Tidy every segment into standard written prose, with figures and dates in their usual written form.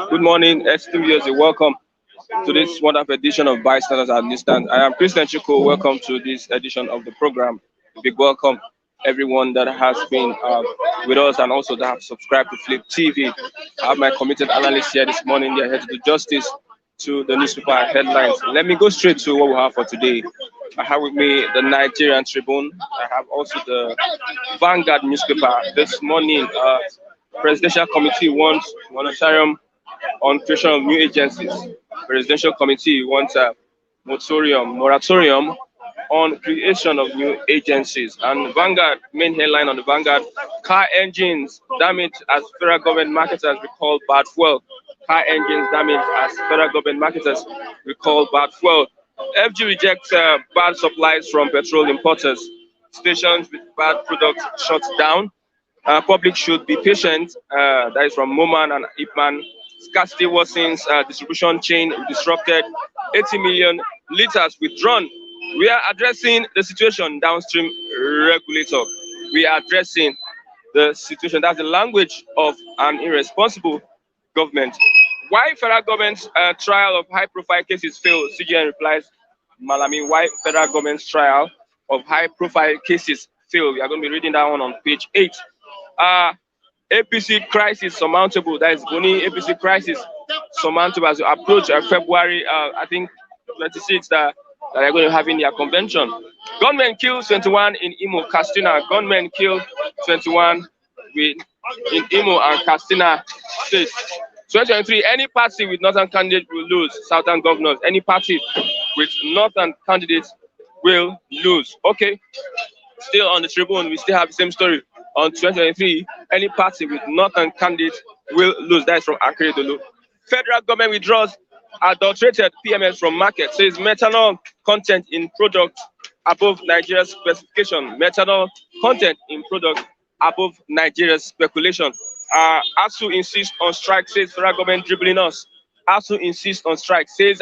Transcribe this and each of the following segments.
Good morning, esteemed viewers. Welcome to this wonderful edition of Bystanders at Distance. I am Christian Chuko. Welcome to this edition of the program. A big welcome everyone that has been with us and also that have subscribed to Flip TV. I have my committed analysts here this morning. They are here to do justice to the newspaper headlines. Let me go straight to what we have for today. I have with me the Nigerian Tribune. I have also the Vanguard newspaper. This morning, Presidential Committee wants moratorium on creation of new agencies. Presidential Committee wants a moratorium on creation of new agencies. And Vanguard, main headline on the Vanguard, car engines damaged as federal government marketers recall bad fuel. Car engines damaged as federal government marketers recall bad fuel. FG rejects bad supplies from petrol importers. Stations with bad products shut down. Public should be patient. That is from Moman and Ipman. Scarcity worsens, distribution chain disrupted. 80 million liters withdrawn. We are addressing the situation, downstream regulator. We are addressing the situation. That's the language of an irresponsible government. Why federal government's trial of high-profile cases fail? CGN replies, Malami, why federal government's trial of high-profile cases fail? We are going to be reading that one on page 8. APC crisis surmountable. That is Boni APC crisis surmountable as we approach February, I think 26th, that they're going to have in their convention. Gunmen kill 21 in Imo, Castina. Gunmen kill 21 in Imo and Castina states. 2023, any party with northern candidate will lose. Southern governors, any party with northern candidates will lose. Okay, still on the Tribune, we still have the same story. On 2023, any party with northern candidates will lose. That is from Akere Dolu. Federal government withdraws adulterated PMS from market. Says methanol content in product above Nigeria's specification. Methanol content in product above Nigeria's speculation. ASU insists on strike, says federal government dribbling us. ASU insists on strike, says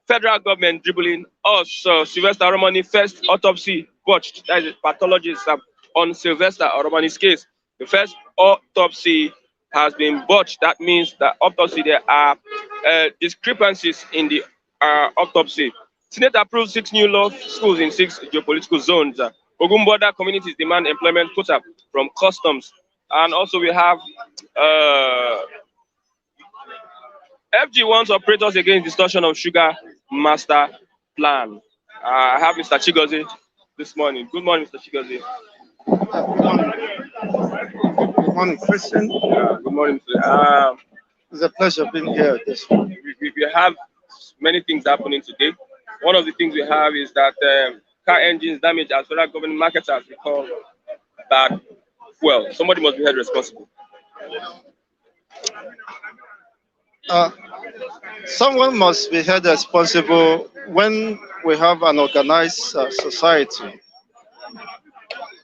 federal government dribbling us. So Sylvester Oromoni first autopsy botched. That is pathologist on Sylvester Oromoni's case. The first autopsy has been botched. That means that autopsy there are discrepancies in the autopsy. Senate approves 6 new law schools in 6 geopolitical zones. Ogun border communities demand employment quota from customs. And also we have FG wants operators against distortion of sugar master plan. I have Mr. Chigozie this morning. Good morning, Mr. Chigozie. Good morning, Christian. Good morning, sir. It's a pleasure being here. We have many things happening today. One of the things we have is that car engines damage as federal government marketers recall bad fuel. Somebody must be held responsible. Someone must be held responsible when we have an organized society.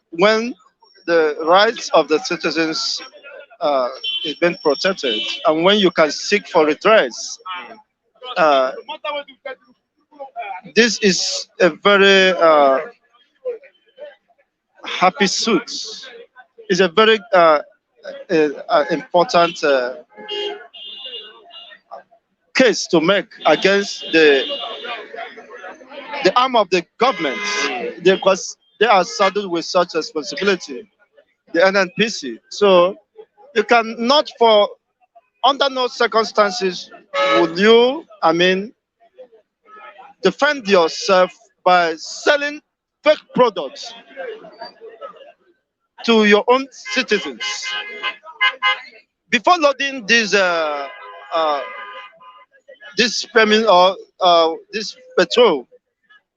When the rights of the citizens is being protected, and when you can seek for redress, this is a very happy suit. It's a very important case to make against the arm of the government, because they are saddled with such responsibility, the NNPC. So you cannot, for under no circumstances would you, defend yourself by selling fake products to your own citizens. Before loading this payment or this petrol,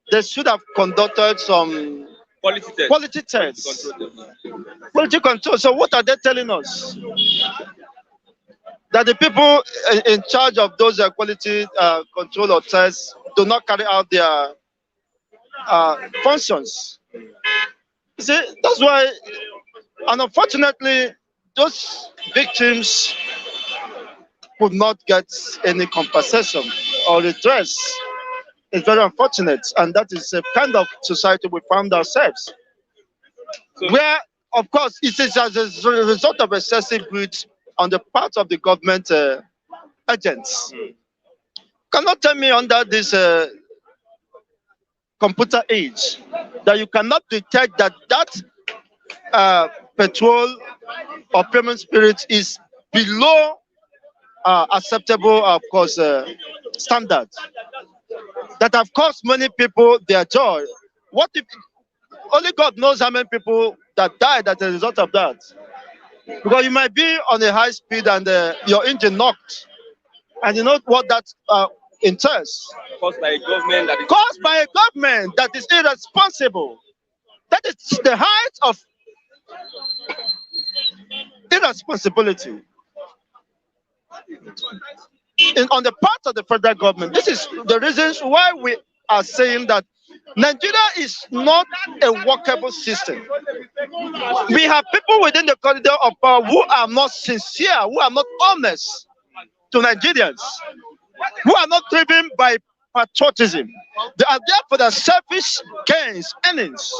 they should have conducted some quality tests. Quality control. So what are they telling us? That the people in charge of those quality control or tests do not carry out their functions. See, that's why, and unfortunately, those victims could not get any compensation or redress. It's very unfortunate, and that is the kind of society we found ourselves, where of course, it is as a result of excessive greed on the part of the government agents. Cannot tell me under this computer age that you cannot detect that petrol or premium spirit is below acceptable, of course, standard that have cost many people their joy. What if only God knows how many people that died as a result of that? Because you might be on a high speed and your engine knocked, and you know what that entails. Caused by a government that is irresponsible. That is the height of irresponsibility on the part of the federal government. This is the reasons why we are saying that Nigeria is not a workable system. We have people within the corridor of power who are not sincere, who are not honest to Nigerians, who are not driven by patriotism. They are there for their selfish gains, earnings.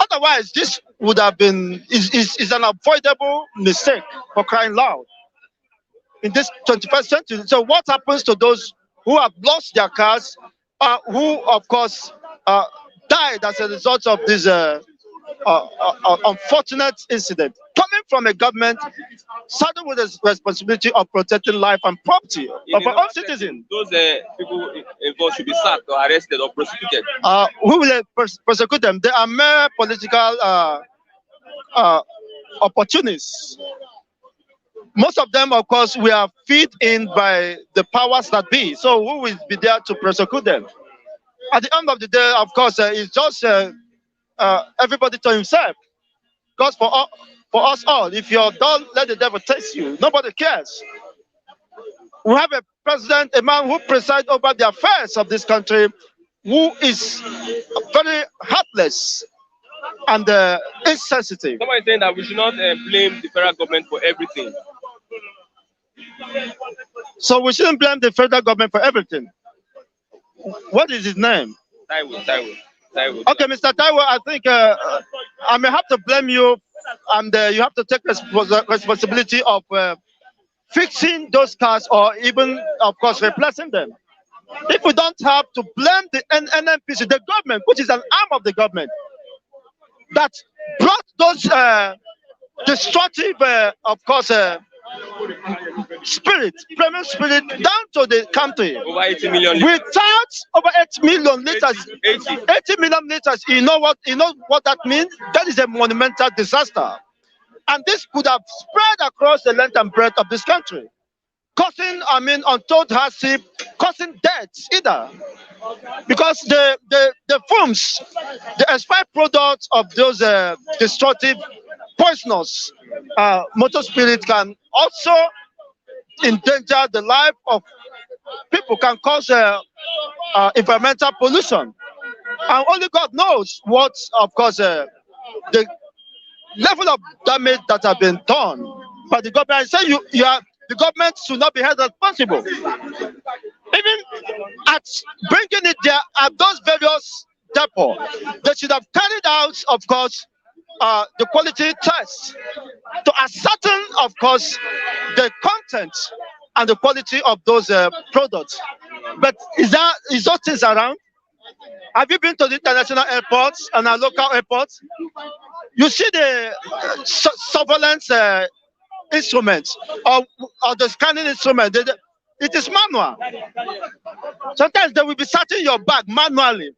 Otherwise, this would have been is an avoidable mistake, for crying loud in this 21st century. So what happens to those who have lost their cars, who of course died as a result of this unfortunate incident, coming from a government saddled with the responsibility of protecting life and property of our own citizens? Those people involved should be sacked or arrested or prosecuted. Who will prosecute them? They are mere political opportunists. Most of them, of course, we are feed in by the powers that be. So who will be there to prosecute them? At the end of the day, of course, it's just everybody to himself. Because for us all, if you don't let the devil taste you, nobody cares. We have a president, a man who presides over the affairs of this country, who is very heartless and insensitive. Somebody is saying that we should not blame the federal government for everything. So we shouldn't blame the federal government for everything. What is his name? Taiwo. Okay, Mr. Taiwo, I think I may have to blame you, and you have to take responsibility of fixing those cars or even, of course, replacing them. If we don't have to blame the NNPC, the government, which is an arm of the government, that brought those destructive, of course, premium spirit down to the country. Over 80 million liters. Without over 8 million liters, 80 million liters, you know what that means? That is a monumental disaster. And this could have spread across the length and breadth of this country, causing, untold hardship, causing deaths either. Because the fumes, the expired products of those destructive, poisonous motor spirit can also endanger the life of people, can cause environmental pollution. And only God knows what, of course, the level of damage that have been done by the government. I say the government should not be held responsible. Even at bringing it there at those various depots, they should have carried out, of course, the quality tests to ascertain, of course, the content and the quality of those products. But is those things around? Have you been to the international airports and our local airports? You see the surveillance instruments or the scanning instrument. It is manual. Sometimes they will be searching your bag manually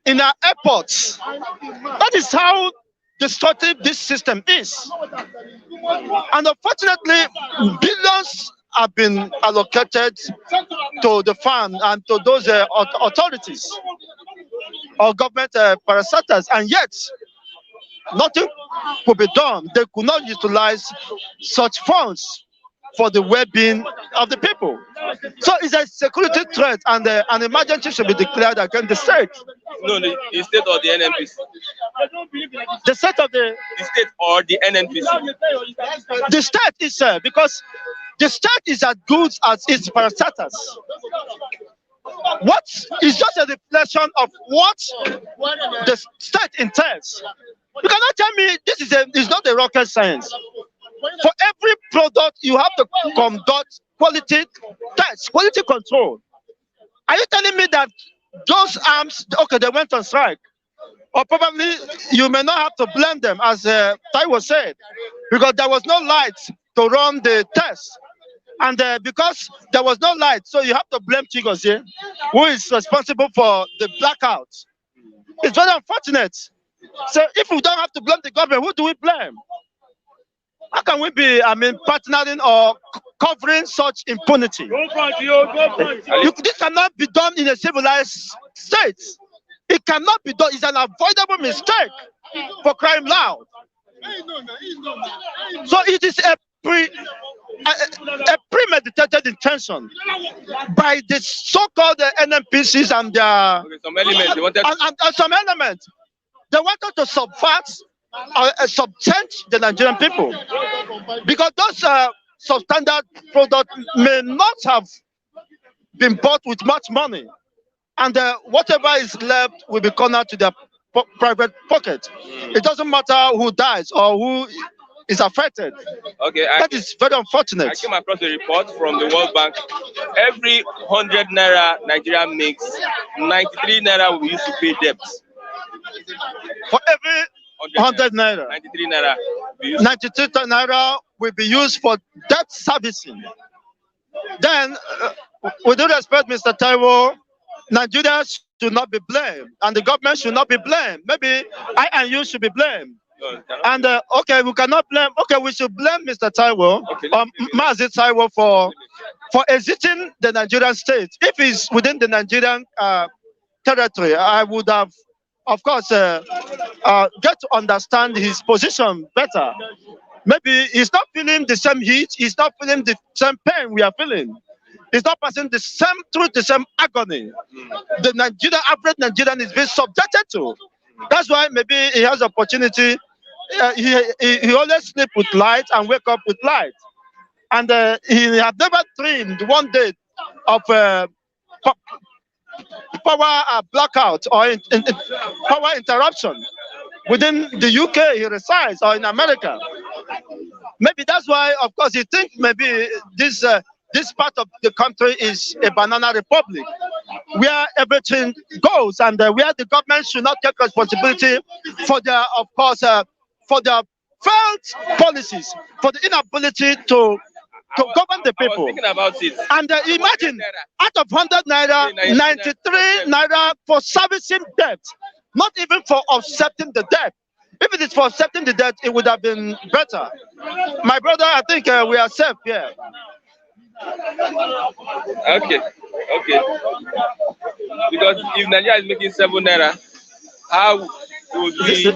in our airports. That is how destructive this system is. And unfortunately, billions have been allocated to the fund and to those authorities or government parastatals, and yet nothing could be done. They could not utilize such funds for the well-being of the people. So it's a security threat, and an emergency should be declared against the state. No, the state or the NNPC. The state of the state or the NNPC. The state is because the state is as good as its parastatals. What is just a reflection of what the state entails. You cannot tell me this is it's not a rocket science. For every product, you have to conduct quality tests, quality control. Are you telling me that those arms, okay, they went on strike? Or probably you may not have to blame them, as Taiwo said, because there was no light to run the test. And because there was no light, so you have to blame Chigozie, who is responsible for the blackout. It's very unfortunate. So if we don't have to blame the government, who do we blame? How can we be, partnering or covering such impunity? This cannot be done in a civilized state. It cannot be done. It's an avoidable mistake for crying loud. So it is a premeditated intention by the so-called NMPCs and their and some elements. They wanted to subvert subtend the Nigerian people, because those substandard products may not have been bought with much money, and whatever is left will be cornered to their private pocket. It doesn't matter who dies or who is affected. Okay, that is very unfortunate. I came across a report from the World Bank. Every 100 naira Nigeria makes, 93 naira will be used to pay debts. For every 100 naira, 93 naira, 93 naira will be used for debt servicing. Then, with due respect, Mr. Taiwo, Nigeria should not be blamed, and the government should not be blamed. Maybe I and you should be blamed. And okay, we cannot blame. Okay, we should blame Mr. Taiwo, Mazi Taiwo, for exiting the Nigerian state. If he's within the Nigerian territory, I would have, of course, get to understand his position better. Maybe he's not feeling the same heat. He's not feeling the same pain we are feeling. He's not passing the same through the same agony the average Nigerian is being subjected to. That's why maybe he has opportunity. He always sleep with light and wake up with light, and he had never dreamed one day of power blackout or power interruption within the UK he resides or in America. Maybe that's why, of course, he thinks maybe this part of the country is a banana republic where everything goes, and where the government should not take responsibility for their, of course, for their failed policies, for the inability to govern the people. Thinking about it. And imagine, out of 100 naira, 93 naira for servicing debt, not even for offsetting the debt. If it is for offsetting the debt, it would have been better. My brother, I think we are safe here. Okay. Because if Nigeria is making 7 naira, how would we?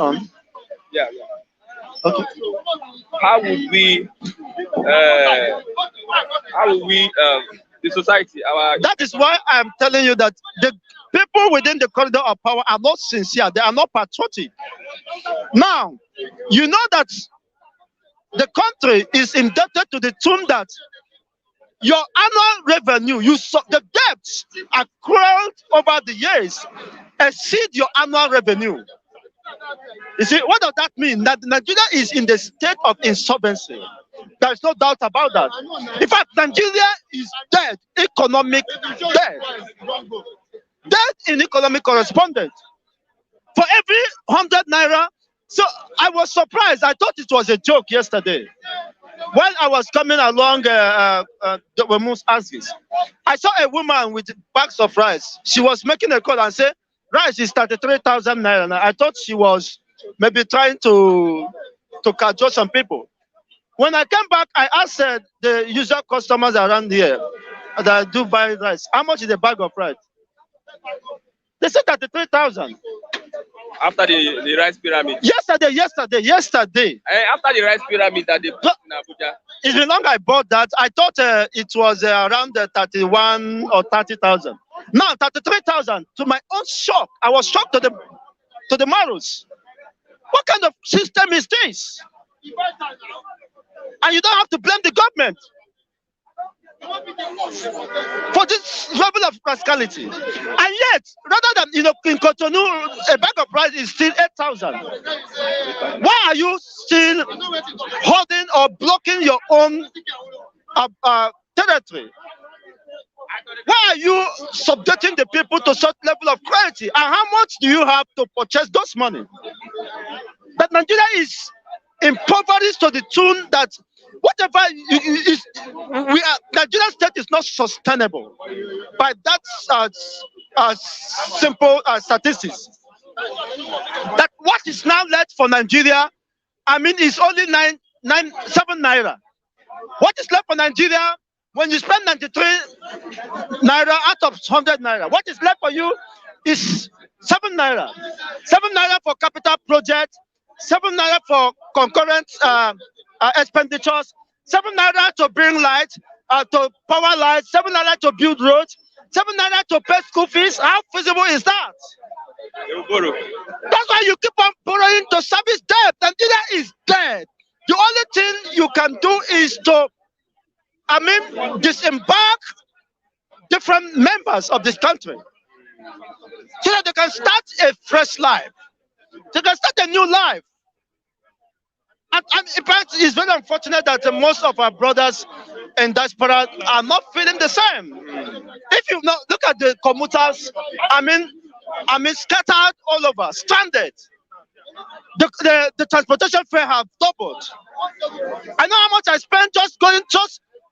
Yeah. Okay. How would we? The society, That is why I'm telling you that the people within the corridor of power are not sincere. They are not patriotic. Now, you know that the country is indebted to the tune that your annual revenue, the debts accrued over the years exceed your annual revenue. You see, what does that mean? That Nigeria is in the state of insolvency. There is no doubt about that. In fact, Nigeria is dead, economic dead. Dead in economic correspondence. For every 100 naira. So I was surprised. I thought it was a joke yesterday. When I was coming along the Wemus Asgis, I saw a woman with bags of rice. She was making a call and said, rice is 33,000 naira. And I thought she was maybe trying to cajole some people. When I came back, I asked the usual customers around here that do buy rice, how much is a bag of rice? They said 33,000. After the rice pyramid. Yesterday. After the rice pyramid that they put in Abuja. It's been long I bought that. I thought it was around 31 or 30,000. Now 33,000. To my own shock, I was shocked to the marrows. What kind of system is this? And you don't have to blame the government. for this level of rascality. And yet, rather than in Cotonou, a bag of rice is still 8,000. Why are you still holding or blocking your own territory? Why are you subjecting the people to such level of cruelty? And how much do you have to purchase those money? That Nigeria is impoverished to the tune that whatever is, Nigerian state is not sustainable by that simple statistics. That what is now left for Nigeria, I mean, is only 7 naira. What is left for Nigeria when you spend 93 naira out of 100 naira? What is left for you is 7 naira. 7 naira for capital project, 7 naira for concurrent expenditures, 7 naira to bring light, to power light, 7 naira to build roads, 7 naira to pay school fees. How feasible is that? That's why you keep on borrowing to service debt. Nigeria is dead. The only thing you can do is to, disembark different members of this country so that they can start a fresh life. They can start a new life. And in fact, it's very unfortunate that most of our brothers in diaspora are not feeling the same. If you look at the commuters, scattered all over, stranded. The transportation fare have doubled. I know how much I spent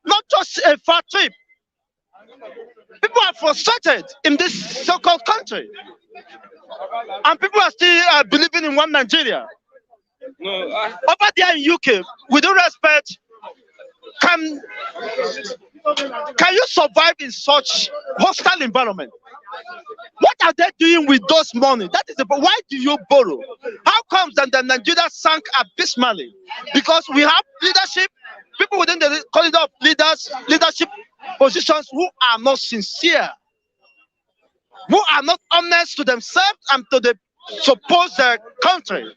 not just a far trip. People are frustrated in this so-called country, and people are still believing in one Nigeria. Over there in UK, with due respect, can you survive in such hostile environment? What are they doing with those money? That is why do you borrow? How comes that the Nigeria sank abysmally? Because we have leadership, people within the corridor of leadership positions who are not sincere, who are not honest to themselves and to the supposed country.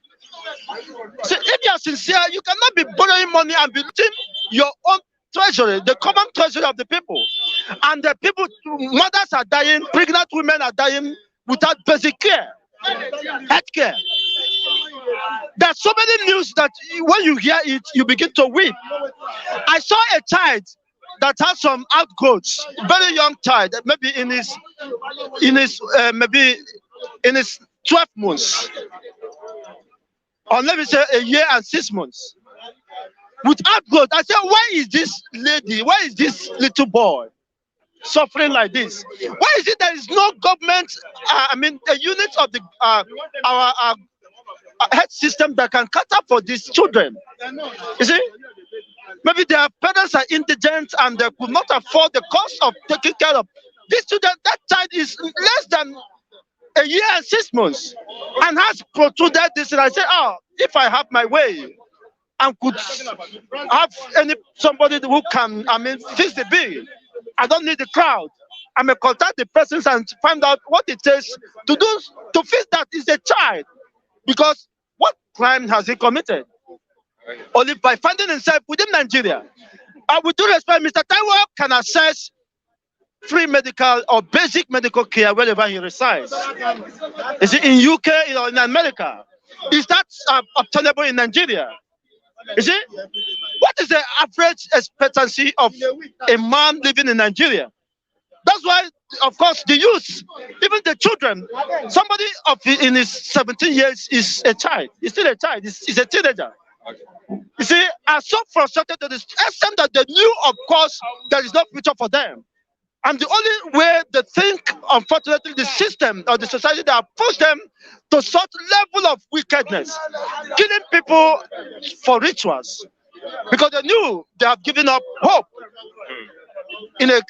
So if you are sincere, you cannot be borrowing money and building your own treasury, the common treasury of the people. And the people, mothers are dying, pregnant women are dying without basic care, health care. There are so many news that when you hear it, you begin to weep. I saw a child that has some outgrowths, very young child, maybe in his 12 months, or let me say a year and 6 months, with outgrowth. I said, why is this lady, why is this little boy suffering like this? Why is it there is no government, a unit of the our health system that can cater for these children? You see, maybe their parents are indigent and they could not afford the cost of taking care of these children. That child is less than a year and 6 months and has protruded this. And I say, if I have my way and could have somebody who can, fix the bill, I don't need the crowd. I may contact the persons and find out what it takes to do to fix that. Is a child, because what crime has he committed? Only by finding himself within Nigeria. With due respect, Mr. Taiwo can access free medical or basic medical care wherever he resides. Is it in UK or in America? Is that obtainable in Nigeria? You see, what is the average expectancy of a man living in Nigeria? That's why, of course, the youth, even the children, somebody in his 17 years is a child. He's still a child. He's a teenager. You see, are so frustrated to the extent that they knew, of course, there is no future for them. And the only way they think, unfortunately, the system or the society that pushed them to such level of wickedness, killing people for rituals, because they knew they have given up hope in a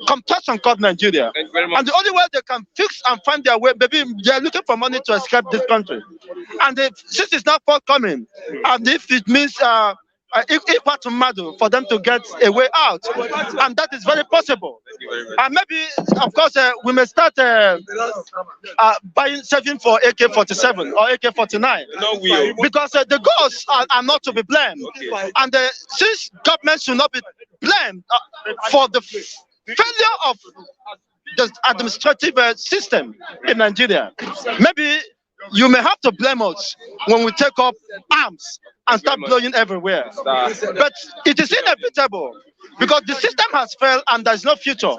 contraction called Nigeria. And the only way they can fix and find their way, maybe they are looking for money to escape this country. And since it's not forthcoming, and if it means equal to Madu for them to get a way out, and that is very possible. And maybe, of course, we may start buying, saving for AK-47 or AK-49, No, we. because the goals are not to be blamed, and since government should not be blamed for the failure of the administrative system in Nigeria, maybe you may have to blame us when we take up arms and start blowing everywhere. But it is inevitable because the system has failed and there is no future.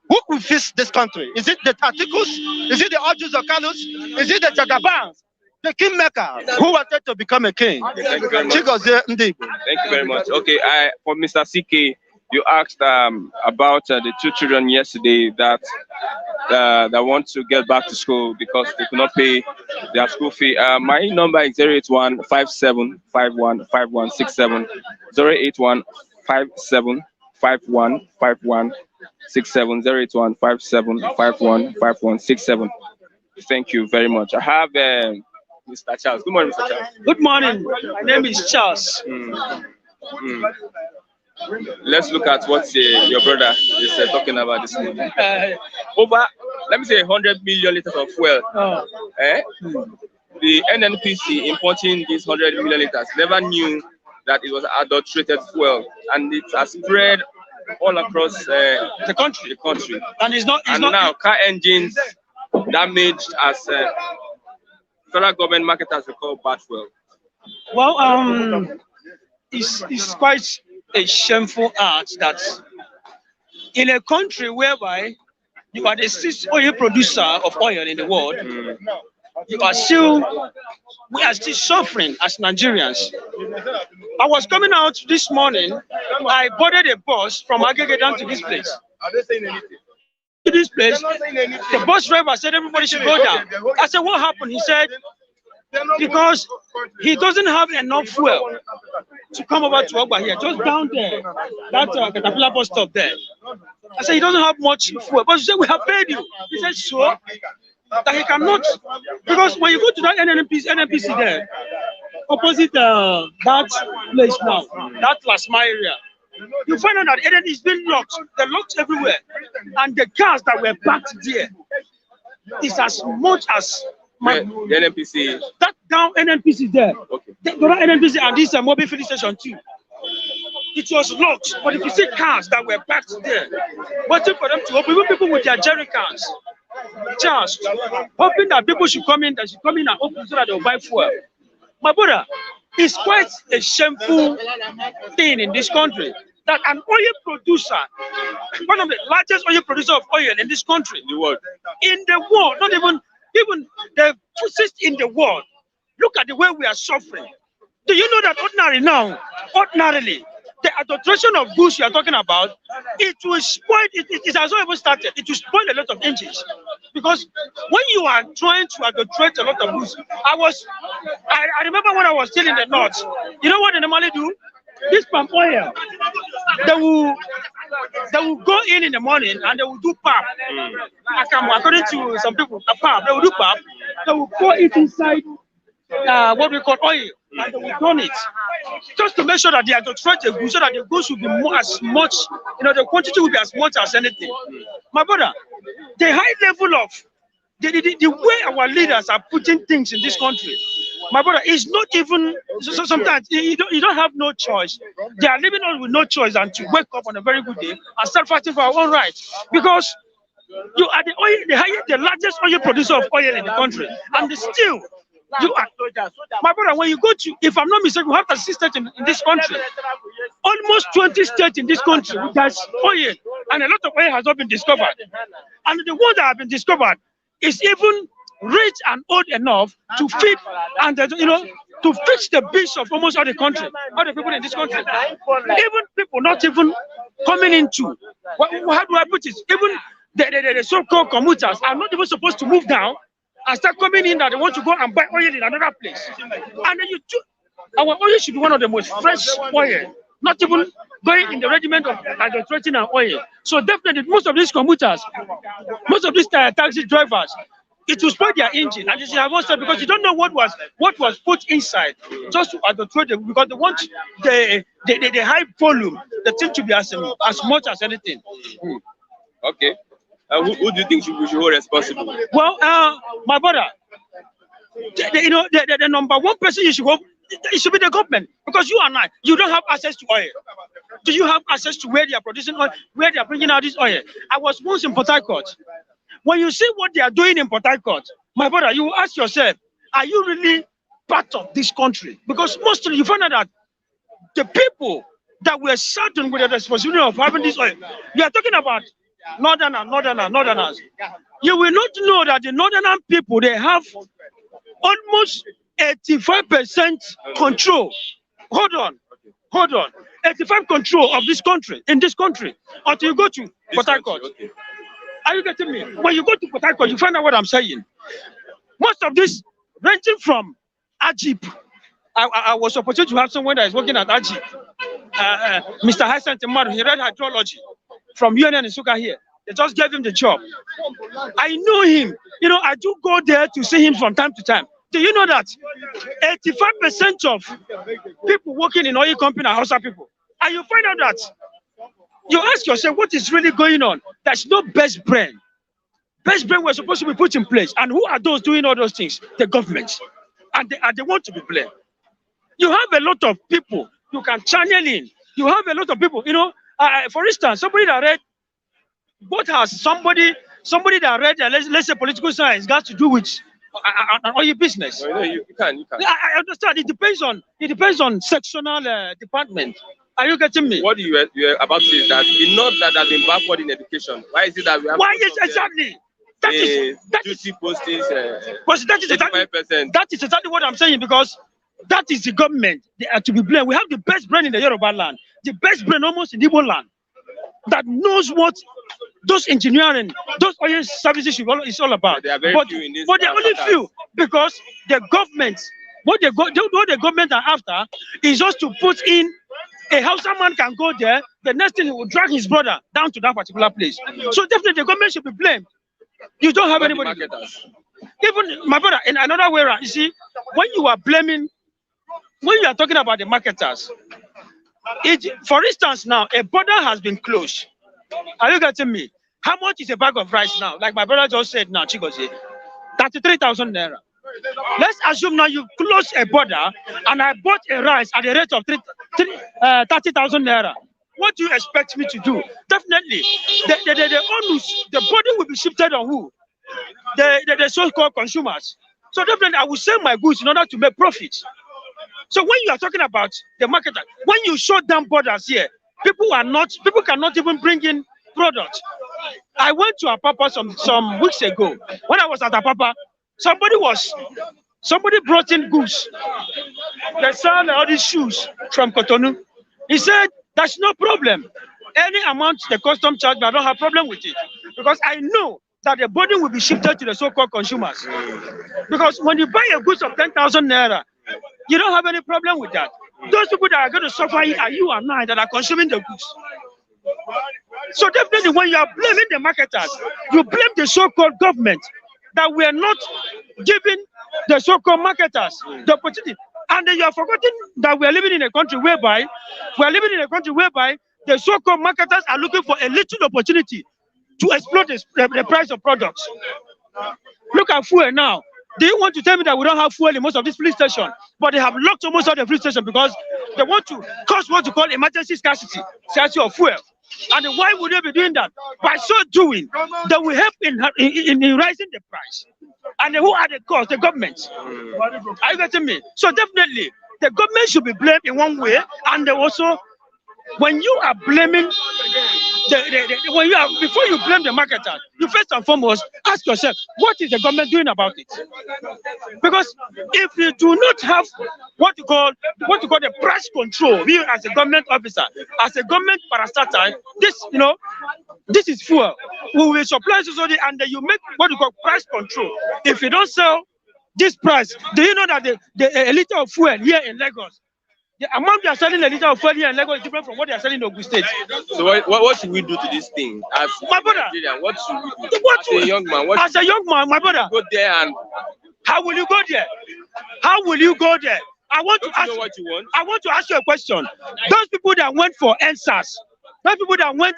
Who will fix this country? Is it the Atikus? Is it the Ojus or Kalus? Is it the Jagabans? The kingmaker who wanted to become a king? Thank you very much. Thank you very much. Okay, for Mr. CK, you asked about the 2 children yesterday that want to get back to school because they could not pay their school fee. My number is 081 57 51 5167, 081 57 51 5167, 081 57 51 5167. Thank you very much. I have Mr. Charles. Good morning, Mr. Charles. Good morning. My name is Charles. Let's look at what your brother is talking about this morning. Over, let me say, 100 million liters of fuel. The NNPC importing these 100 million liters never knew that it was adulterated fuel, and it has spread all across the country. And it's not. Now car engines damaged as federal government marketers recall bad fuel. Well, it's quite a shameful act that in a country whereby you are the 6th oil producer of oil in the world, we are still suffering as Nigerians. I was coming out this morning. I boarded a bus from Agege down to this place. Are they saying anything? To this place, the bus driver said everybody should go down. I said, what happened? He said, because he doesn't have enough fuel to come over to Ogba here, just down there, that Caterpillar bus stop there. I said, he doesn't have much fuel. But he said, we have paid you. He said, so that he cannot, because when you go to that NNPC there, opposite that place now, that last mile area, you find out that NN is being locked. They're locked everywhere. And the cars that were parked there is as much as the NNPC. That down NNPC there. Okay. The NNPC and this mobile filling station too. It was locked. But if you see cars that were parked there, waiting for them to open, even people with their jerry cans, just hoping that people should come in, and open so that they'll buy fuel. My brother, it's quite a shameful thing in this country that an oil producer, one of the largest oil producers of oil in this country, in the world, not even the first in the world, look at the way we are suffering. Do you know that ordinarily, the adulteration of goods you are talking about, it will spoil, it has not even started, it will spoil a lot of engines. Because when you are trying to adulterate a lot of goods, I remember when I was still in the north, you know what they normally do? This palm oil, they will go in the morning and they will do pap. According to some people, pap, they will do pap, they will pour it inside what we call oil, and they will burn it, just to make sure that they adulterate the goods, so that the goods will be as much, the quantity will be as much as anything. My brother, the high level of the way our leaders are putting things in this country, my brother, is not even, so sometimes you don't have no choice. They are living on with no choice than to wake up on a very good day and start fighting for our own rights. Because you are the largest oil producer of oil in the country, and still you are, my brother, when you go to, if I'm not mistaken, we have 36 states in this country, almost 20 states in this country, there's oil, and a lot of oil has not been discovered. And the ones that have been discovered is even rich and old enough to feed and to fix the bills of almost all the country, all the people in this country. Even people not even coming into, how do I put it? Even the so-called commuters are not even supposed to move down and start coming in that they want to go and buy oil in another place. And then our oil should be one of the most fresh oil, not even going in the regiment of adulterating our oil. So definitely most of these commuters, most of these taxi drivers, it will spoil their engine, and this is have also because you don't know what was put inside just to adulterate it, because they want the high volume, the thing to be as much as anything. Okay. Who do you think we should hold responsible? Well, my brother, the number one person you should hold, it should be the government, because you and I, you don't have access to oil. Do you have access to where they are producing oil, where they are bringing out this oil? I was once in Port Harcourt. When you see what they are doing in Port Harcourt, my brother, you will ask yourself, are you really part of this country? Because mostly you find out that the people that were certain with the responsibility of having this oil, you are talking about northerners. You will not know that the northern people, they have almost 85% control. Hold on. 85 control of this country, in this country, until you go to Port Harcourt. Okay. Are you getting me? When you go to Port Harcourt, you find out what I'm saying. Most of this, ranging from Ajib. I was supposed to have someone that is working at Ajib. Mr. Hassan Timaru, he read hydrology from UNN in Suka here. They just gave him the job. I know him. I do go there to see him from time to time. Do you know that 85% of people working in oil company are Hausa people? And you find out that you ask yourself, what is really going on? There's no best brain. Best brain was supposed to be put in place. And who are those doing all those things? The government. And they want to be blamed. You have a lot of people you can channel in. You have a lot of people, for instance, somebody that read, what has somebody that read, let's say political science, got to do with oil business? No, you can. I understand. It depends on sectional department. Are you getting me? What you are about to say is that the North that has been backward in education. Why is it that we have? Why is exactly? That is duty postings. That is exactly what I'm saying, because that is the government. They are to be blamed. We have the best brain in the Yoruba land, the best brain almost in Igbo land, that knows what those engineering, those oil services is all about. They are very few in this. But they're only few, because the government, what the government are after is just to put in a Hausa man can go there. The next thing he will drag his brother down to that particular place. So definitely the government should be blamed. You don't have anybody. Even my brother, in another way around, you see, when you are talking about the marketers, for instance, now a border has been closed. Are you getting me? How much is a bag of rice now? Like my brother just said now, Chigozie, 33,000 naira. Let's assume now you close a border and I bought a rice at the rate of 30,000 naira. What do you expect me to do? Definitely, the burden will be shifted on who? The so-called consumers. So definitely, I will sell my goods in order to make profit. So when you are talking about the market, when you shut down borders here, people cannot even bring in products. I went to Apapa some weeks ago. When I was at Apapa, somebody brought in goods. They sell all these shoes from Cotonou. He said, that's no problem. Any amount the custom charge, but I don't have problem with it. Because I know that the burden will be shifted to the so-called consumers. Because when you buy a goods of 10,000 naira, you don't have any problem with that. Those people that are going to suffer are you and I that are consuming the goods. So definitely when you are blaming the marketers, you blame the so-called government that we are not giving the so-called marketers the opportunity. And then you are forgetting that we are living in a country whereby the so-called marketers are looking for a little opportunity to exploit the price of products. Look at fuel now. Do you want to tell me that we don't have fuel in most of these police stations? But they have locked almost all the police stations because they want to cause what you call emergency scarcity of fuel. And why would they be doing that? By so doing, they will help in rising the price. And who are the cause? The government. Are you getting me? So definitely, the government should be blamed in one way, and they also, when you are blaming before you blame the marketer, you first and foremost ask yourself, what is the government doing about it? Because if you do not have what you call the price control, you as a government officer, as a government parastatal, this is fuel. We will supply society, and then you make what you call price control. If you don't sell this price, do you know that a liter of fuel here in Lagos, The amount they are selling a liter of fuel here in Lagos is different from what they are selling in Ogun State. So what should we do to this thing? As my brother, Nigerian, what should we do? As a young man, as a young man, my brother, go there and how will you go there? How will you go there? I want to ask you know what you want? I want to ask you a question. Those people that went for NSAS, those people that went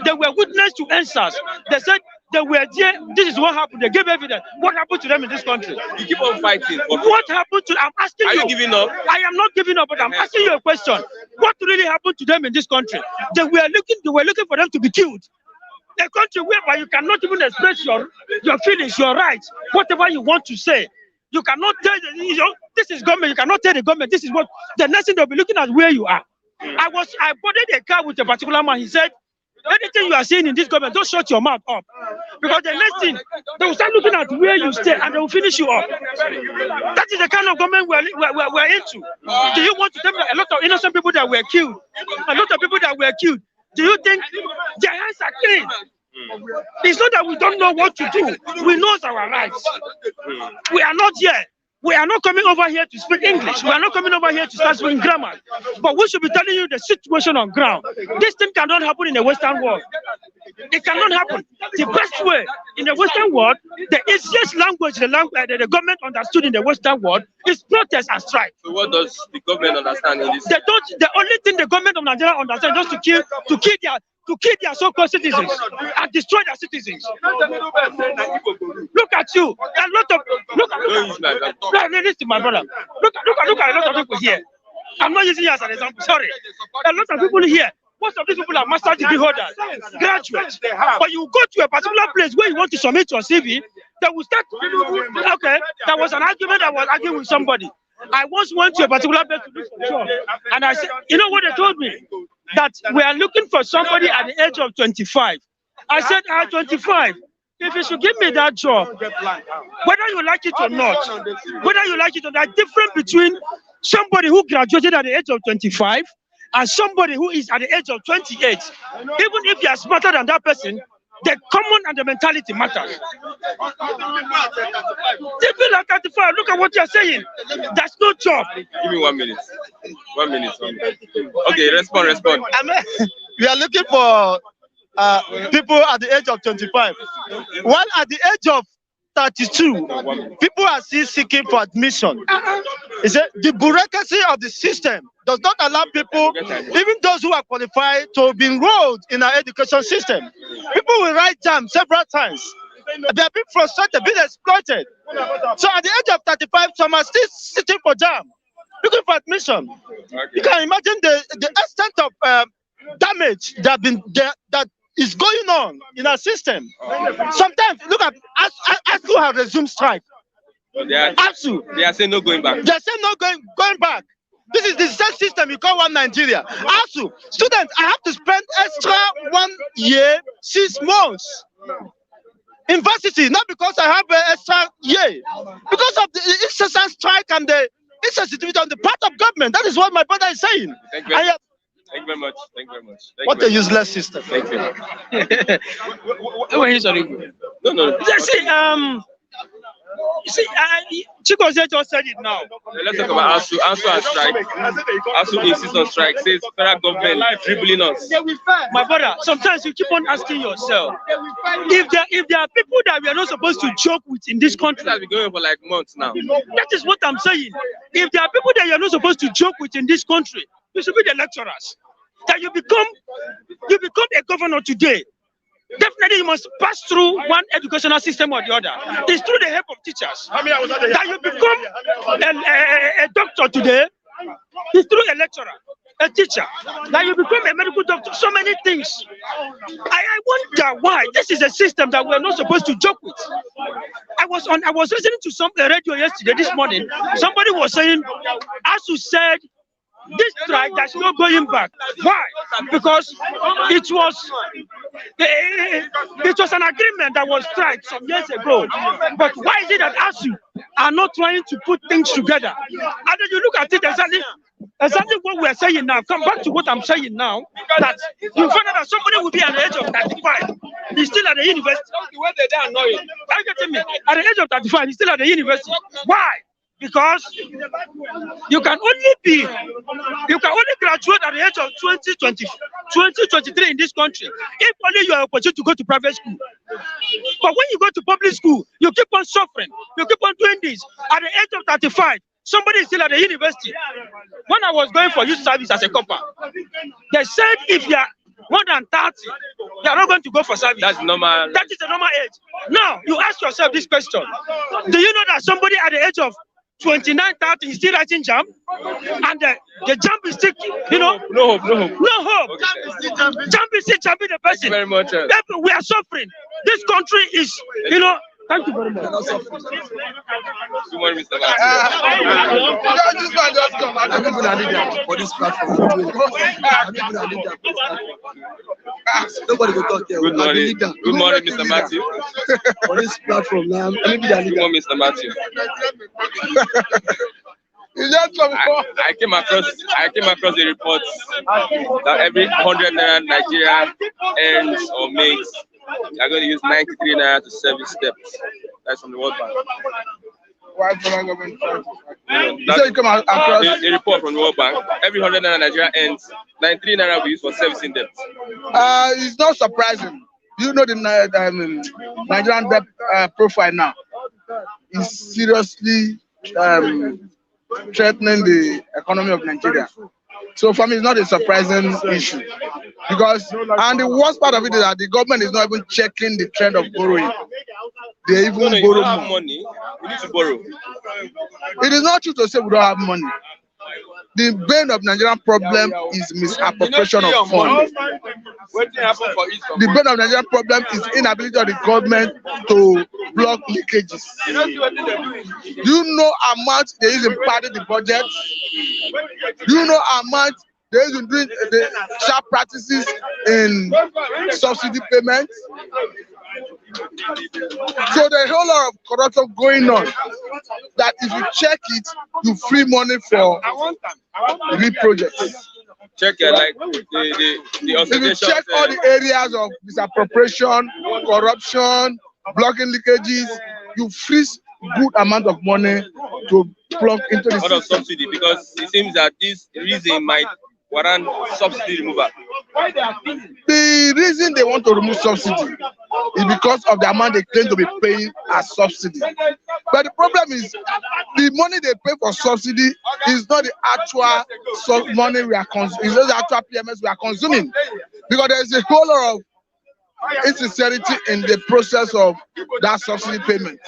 they were witness to NSAS. They said they were there. This is what happened. They gave evidence. What happened to them in this country? You keep on fighting. What happened to? I'm asking you. Are you giving up? I am not giving up, but I'm asking you a question. What really happened to them in this country? They were looking for them to be killed. A country whereby you cannot even express your feelings, your rights, whatever you want to say. You cannot tell this is government. You cannot tell the government this is what the next thing they'll be looking at where you are. I boarded a car with a particular man. He said, anything you are seeing in this government, don't shut your mouth up. Because the next thing, they will start looking at where you stay and they will finish you up. That is the kind of government we're into. Do you want to tell me that a lot of innocent people that were killed, do you think their hands are clean? It's not that we don't know what to do. We know our rights. We are not here. We are not coming over here to speak English. We are not coming over here to start speaking grammar. But we should be telling you the situation on ground. This thing cannot happen in the Western world. It cannot happen. The best way in the Western world, the easiest language the government understood in the Western world is protest and strike. So what does the government understand in this? The only thing the government of Nigeria understands is just to kill their so-called citizens and destroy their citizens. Look at you. Listen, my brother. Look at a lot of people here. I'm not using you as an example. Sorry. A lot of people here. Most of these people are master degree holders, graduates. But you go to a particular place where you want to submit your CV, they will start. Okay, there was an argument. I was arguing with somebody. I once went to a particular place to look for a job, and I said, you know what they told me? That we are looking for somebody at the age of 25. I said, at 25, if you should give me that job, whether you like it or not, the difference between somebody who graduated at the age of 25 and somebody who is at the age of 28, even if you are smarter than that person, the common and the mentality matters. People are 35, look at what you're saying. There's no job. Give me 1 minute. 1 minute. Okay, respond. We are looking for people at the age of 25. While at the age of 32, people are still seeking for admission. He said the bureaucracy of the system does not allow people, even those who are qualified, to be enrolled in our education system. People will write jam several times. They are being frustrated, being exploited. So at the age of 35, some are still sitting for jam, looking for admission. You can imagine the extent of damage that is going on in our system. Sometimes, look at ASU have resumed strike. They are saying no going back. They are saying no going back. This is the same system you call One Nigeria. ASU, students, I have to spend extra 1 year, 6 months. University, not because I have an extra year, because of the incessant strike and the insensitivity on the part of government. That is what my brother is saying. Thank you very much. What a useless system. Thank you. No. You see, Chigozie just said it now. Let's talk about ASU and strike. ASU insists on strike, says federal government dribbling us. My brother, sometimes you keep on asking yourself, if there are people that we are not supposed to joke with in this country. This has been going on for like months now. That is what I'm saying. If there are people that you are not supposed to joke with in this country, you should be the lecturers. That you become a governor today. Definitely, you must pass through one educational system or the other. It's through the help of teachers. That you become a doctor today. It's through a lecturer, a teacher. That you become a medical doctor. So many things. I wonder why this is a system that we're not supposed to joke with. I was listening to some radio yesterday, this morning. Somebody was saying, ASU said, this strike, there's no going back. Why? Because it was an agreement that was struck some years ago. But why is it that ASU are not trying to put things together? And then you look at it exactly what we're saying now. Come back to what I'm saying now. That you find out that somebody will be at the age of 35. He's still at the university. Are you getting me? At the age of 35, he's still at the university. Why? because you can only graduate at the age of 2023 in this country if only you are opportunity to go to private school. But when you go to public school, you keep on suffering, you keep on doing this. At the age of 35, somebody is still at the university. When I was going for youth service as a copper, they said if you are more than 30, you are not going to go for service. That's normal. That is the normal age. Now, you ask yourself this question. Do you know that somebody at the age of 29, 30 is still writing jam? And the jump is still, no hope. No hope. Okay. Jump is still jumping the person. Very much. We are suffering. This country is, thank you very much. Good morning, Mr. This man just come. I'm not going to need that for this platform. Nobody will talk here. Good morning. Good morning, Mr. Matthew. For this platform, now, I'm Good morning, Mr. Matthew. I came across the report that every 100 naira Nigeria earns or makes, they are going to use 93 naira to service steps. That's from the World Bank. That's a report from the World Bank. Every 100 naira Nigeria earns, 93 naira will be used for servicing debt. It's not surprising. You know the Nigerian debt profile now is seriously threatening the economy of Nigeria. So for me, it's not a surprising issue. And the worst part of it is that the government is not even checking the trend of borrowing. They even borrow more. Have money, we need to borrow. It is not true to say we don't have money. The bane of Nigerian problem is misappropriation of funds. The bane of Nigerian problem is inability of the government to block leakages. Do you know how much they use in padding the budget? Do you know how much they use in doing the sharp practices in subsidy payments? So there's a whole lot of corruption going on that if you check it, you free money for real projects. Check it, like the If you check all the areas of misappropriation, corruption, blocking leakages, you freeze good amount of money to plug into the system. Subsidy, because it seems that this reason might warrant subsidy removal. The reason they want to remove subsidy is because of the amount they claim to be paying as subsidy. But the problem is the money they pay for subsidy is not the actual money we are consuming. It's not the actual PMS we are consuming. Because there is a whole lot of insincerity in the process of that subsidy payment.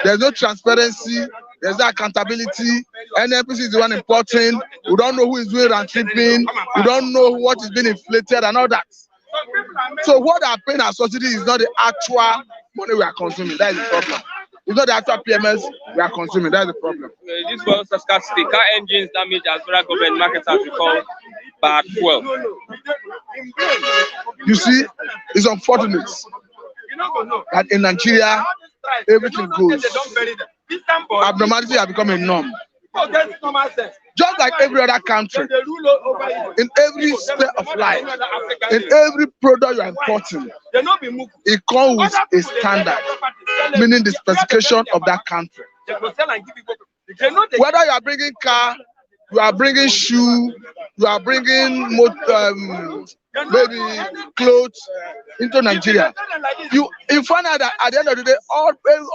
There's no transparency. There's no accountability. NNPC is the one importing. We don't know who is doing round tripping. We don't know what is being inflated and all that. So what they are paying as subsidy is not the actual money we are consuming. That is the problem. It's not the actual PMS we are consuming. That is the problem. This was a scarcity. Car engines damage as federal government markets have recalled bad fuel. You see, it's unfortunate that in Nigeria, everything goes. Abnormality has become a norm. Just like every other country, in every sphere of life, in every product you are importing, it comes with a standard, meaning the specification of that country. Whether you are bringing car, you are bringing shoe, you are bringing maybe clothes into Nigeria, you find out that at the end of the day,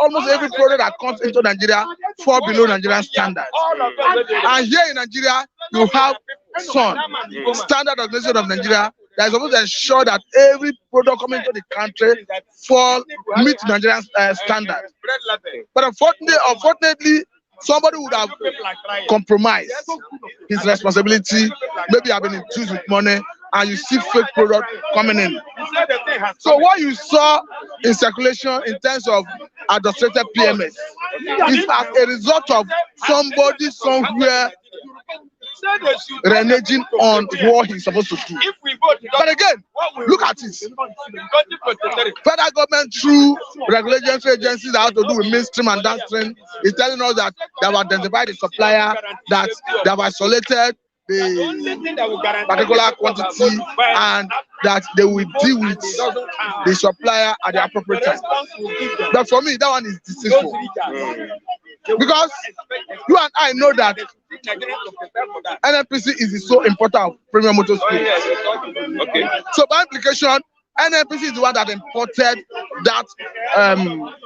almost every product that comes into Nigeria falls below Nigerian standards. And here in Nigeria, you have SON, Standard Organization of Nigeria, that is supposed to ensure that every product coming into the country meets Nigerian standards. But unfortunately, somebody would have compromised his responsibility, maybe have been infused with money, and you see fake product coming in. So what you saw in circulation in terms of adulterated PMS is as a result of somebody somewhere reneging on what he's supposed to do. But again, look at it. Federal government through regulatory agencies that have to do with mainstream and downstream is telling us that they have identified the supplier, that they have isolated the particular quantity, and that they will deal with the supplier at the appropriate time. But for me, that one is deceitful. Because You and I know that NNPC is so important of premium motor spirit. Okay. So by implication, NNPC is the one that imported that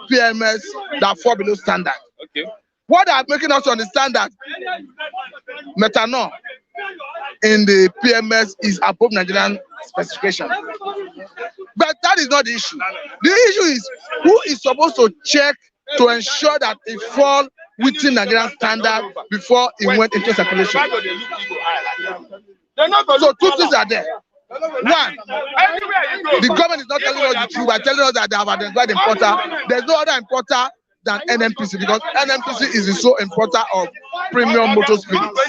PMS that fall below standard. Okay. What they are making us understand that methanol in the PMS is above Nigerian specification. But that is not the issue. The issue is who is supposed to check to ensure that it falls within Nigerian standard before it went into circulation. So two things are there. One, the government is not telling us the truth by telling us that they have identified importer. There's no other importer than NNPC because NNPC is the sole importer of premium motor spirits.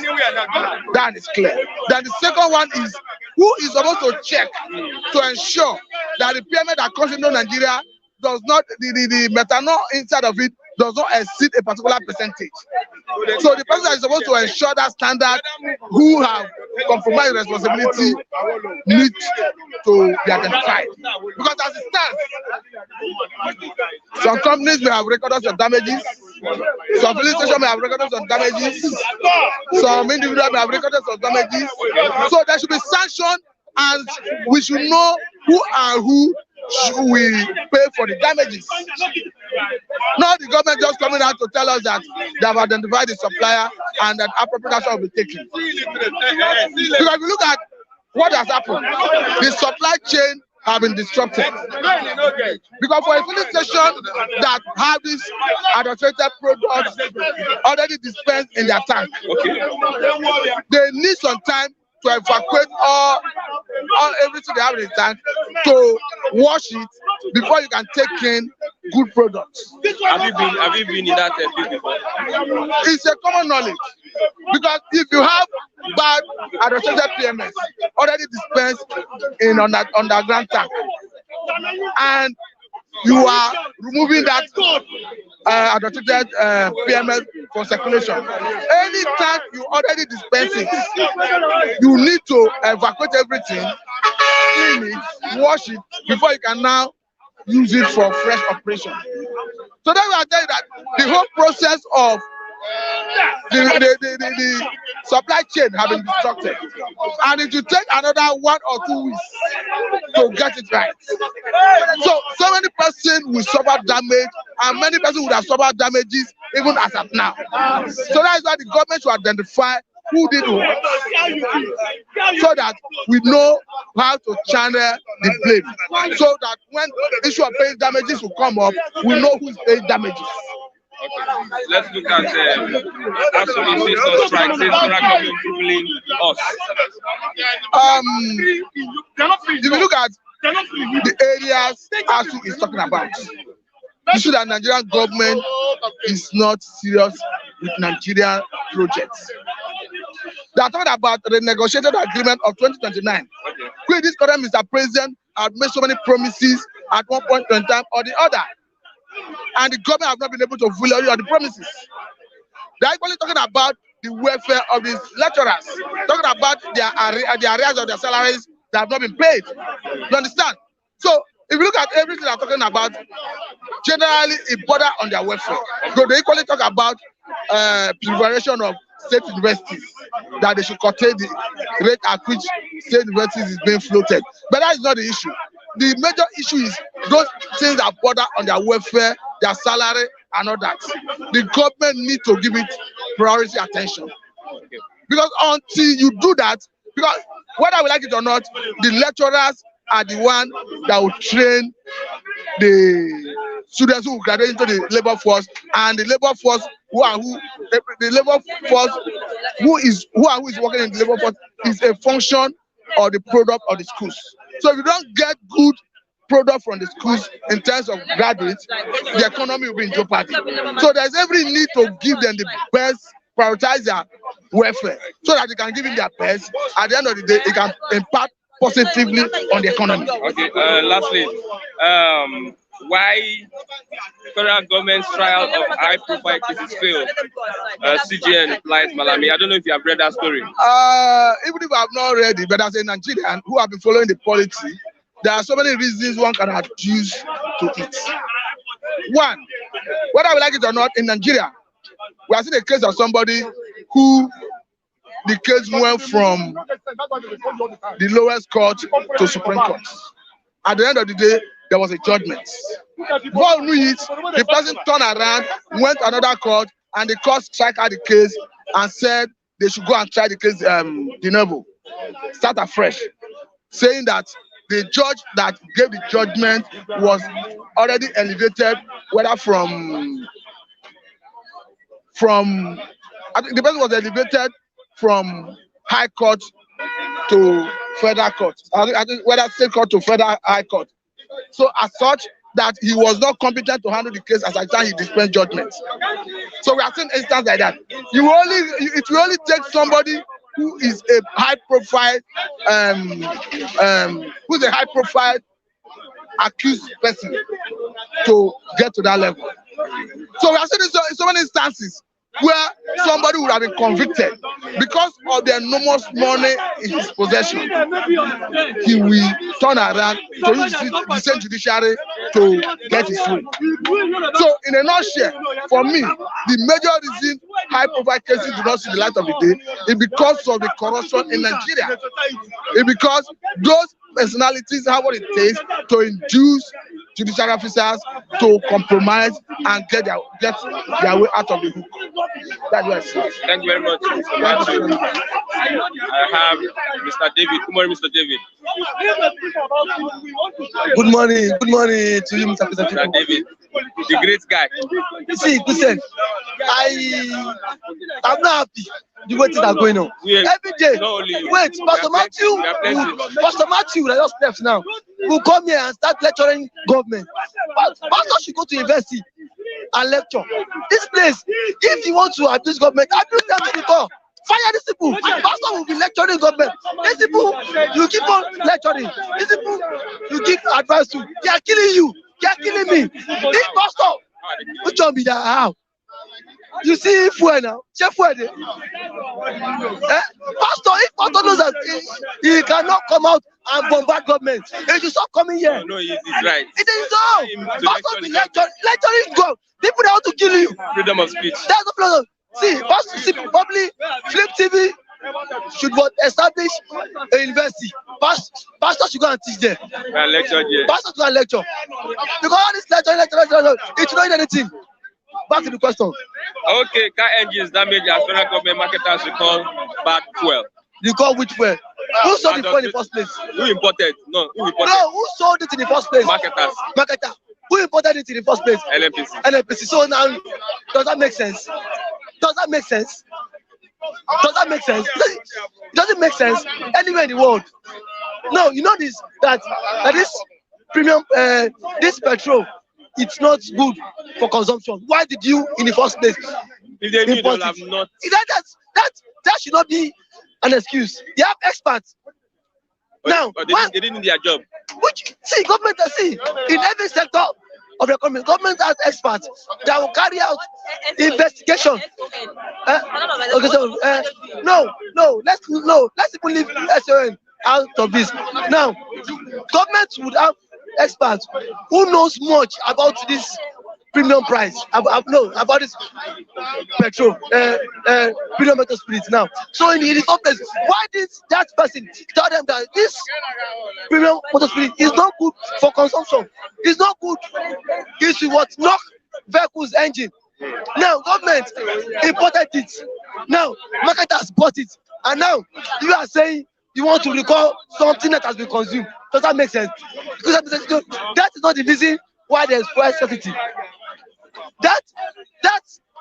That is clear. Then the second one is who is supposed to check to ensure that the PMS that comes into Nigeria does not, the methanol inside of it does not exceed a particular percentage. So the person that is supposed to ensure that standard, who have compromised responsibility, need to be identified. Because as it stands, some companies may have recorded some damages, some police stations may have recorded some damages, some individuals may have recorded some damages. So there should be sanctions, and we should know who and who should we pay for the damages. Not the government just coming out to tell us that they have identified the supplier and that appropriate action will be taken. Because if you look at what has happened, the supply chain have been disrupted. Because for a filling station that have this adulterated products already dispensed in their tank, they need some time to evacuate all everything they have in the tank to wash it before you can take in good products. Have you been in that field before? It's a common knowledge. Because if you have bad adulterated PMS already dispensed in underground tank, and you are removing that adulterated PMS from circulation, any tank you already dispense it, you need to evacuate everything, clean it, wash it before you can now use it for fresh operation. So then I tell you that the whole process of the supply chain have been disrupted, and it will take another 1 or 2 weeks to get it right. So many persons will suffer damage, and many persons would have suffered damages even as of now. So that is why the government should identify who did what, so that we know how to channel the blame, so that when the issue of paying damages will come up, we know who is paying damages. Let's look at actually system strikes, troubling us. If you look at the areas ASU is talking about, you see that Nigerian government is not serious with Nigerian projects. They are talking about the negotiated agreement of 2029. With this current Mr. President had made so many promises at one point in time or the other, and the government have not been able to fulfill all the promises. They are actually talking about the welfare of these lecturers, talking about the arrears of their salaries that have not been paid. You understand? So if you look at everything they're talking about, generally it border on their welfare. So they equally talk about preparation of state universities, that they should curtail the rate at which state universities is being floated. But that is not the issue. The major issue is those things that border on their welfare, their salary, and all that. The government needs to give it priority attention. Because until you do that, because whether we like it or not, the lecturers are the one that will train the students who will graduate into the labor force, and the labor force who is working in the labor force is a function of the product of the schools. So if you don't get good product from the schools in terms of graduates, the economy will be in jeopardy. So there's every need to give them the best, prioritize their welfare, so that they can give them their best. At the end of the day, it can impact positively on the economy. Okay, lastly, why federal government's trial of high-profile cases failed? CGN replies Malami. I don't know if you have read that story. Even if I have not read it, but as a Nigerian who have been following the policy, there are so many reasons one can adduce to it. One, whether we like it or not, in Nigeria, we are seeing a case of somebody who the case went from the lowest court to Supreme Court. At the end of the day, there was a judgment. Before we knew it, the person turned around, went to another court, and the court struck out the case and said they should go and try the case de novo, start afresh, saying that the judge that gave the judgment was already elevated, whether from I think the person was elevated from High Court to Federal Court. I think whether State Court to Federal High Court. So as such, that he was not competent to handle the case as at the time he dispensed judgment. So we are seeing instances like that. It will only take somebody who is a high profile, accused person to get to that level. So we are seeing so many instances where somebody would have been convicted because of the enormous money in his possession. He will turn around to use the same judiciary to get his free. So, in a nutshell, for me, the major reason high-profile cases do not see the light of the day is because of the corruption in Nigeria. It's because those personalities have what it takes to induce judicial officers to compromise and get their way out of the hook. That's what I see. Thank you very much, Mr. Matthew. I have Mr. David. Good morning, Mr. David. Good morning to you, Mr. David, the great guy. See, listen, I'm not happy the way things are going on. Every day, wait, Pastor Matthew, I just left now, will come here and start lecturing government. Pastor should go to university and lecture. This place, if you want to abuse government, abuse them to the core. Fire these people. Pastor will be lecturing government. These people, you keep on lecturing. These people, you give advice to. They are killing you. They are killing me. This pastor, which one be that? How? You see fuel now. Check fuel there. Pastor, if pastor knows that he cannot come out and bombard government, he should stop coming here. No, he's right. It is so. Pastor be lecturing God. People that want to kill you. Freedom of speech. That's the problem. See, Pastor, probably Flip TV should establish a university. Pastor should go and teach there. Lecture there. Pastor should go and lecture. Because all this lecture, it should not need anything. Back to the question. Okay, car engines damage as federal government marketers recall bad fuel. Recall which fuel? Who sold the fuel in the first place? Who imported? No, who imported? No, who sold it in the first place? Marketers. Marketer. Who imported it in the first place? NNPC. So now, does that make sense? Does that make sense? Does that make sense? It doesn't make sense anywhere in the world. No, you know this that this premium, this petrol, it's not good for consumption. Why did you, in the first place, if they import have not? That should not be an excuse. They have experts. Now, they didn't do their job. Government, in every sector of the economy, government has experts that will carry out investigation. Let's even leave SON out of this. Now, government would have experts who knows much about this premium price, about this petrol, premium metal spirits now. So in the first place, why did that person tell them that this premium metal spirit is not good for consumption? It's not good. It's what knock vehicles engine. Now government imported it. Now marketers bought it, and now you are saying you want to recall something that has been consumed. Does that make sense? Because that is not the reason why there is price scarcity. That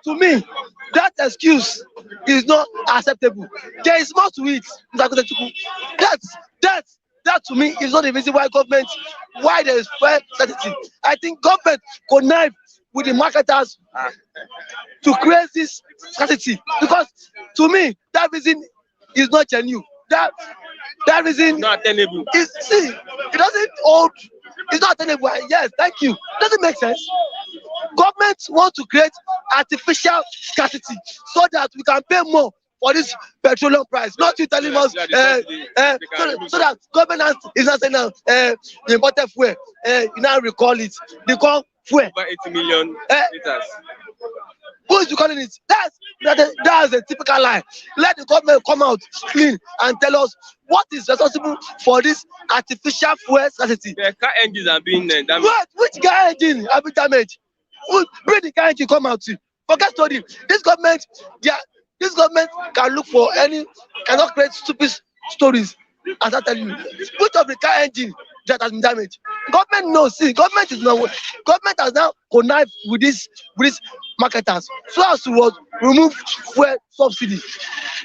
to me, that excuse is not acceptable. There is more to it. That to me is not the reason why there is price scarcity. I think government connive with the marketers to create this scarcity, because to me that reason is not genuine. That reason not attainable. It doesn't hold. It's not attainable. Yes, thank you. Doesn't make sense. Government want to create artificial scarcity so that we can pay more for this petroleum price. Not you telling us so that government is not saying now the imported fuel. You now recall it. They call fuel. Over 80 million liters. Who is calling it? That's a typical lie. Let the government come out clean and tell us what is responsible for this artificial fuel scarcity. The car engines are being damaged. What? Which car engine have been damaged? Bring the car engine come out. Forget story. This government can look for cannot create stupid stories. As I tell you, which of the car engine that has been damaged? Government knows. See, government has now connived with these marketers so as to remove fuel subsidy.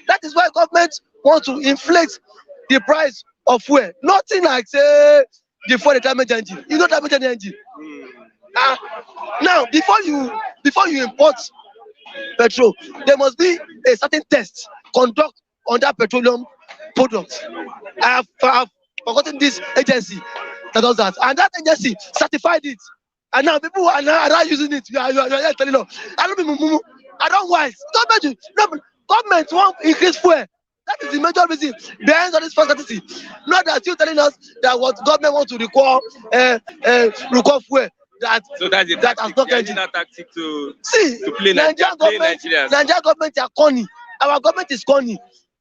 That is why government wants to inflate the price of fuel. Nothing like say the fuel damage engine. You don't damage any engine. Now before you import petrol, there must be a certain test conduct on that petroleum product. I have forgotten this agency that does that, and that agency certified it. And now people are now using it. You are telling us. I don't be mumu. I don't wise. Government won't increase fuel. That is the major reason behind all this falsity. Not that you telling us that what government wants to recall fuel. That has not engine. Tactic to play Nigerian government are corny. Our government is corny.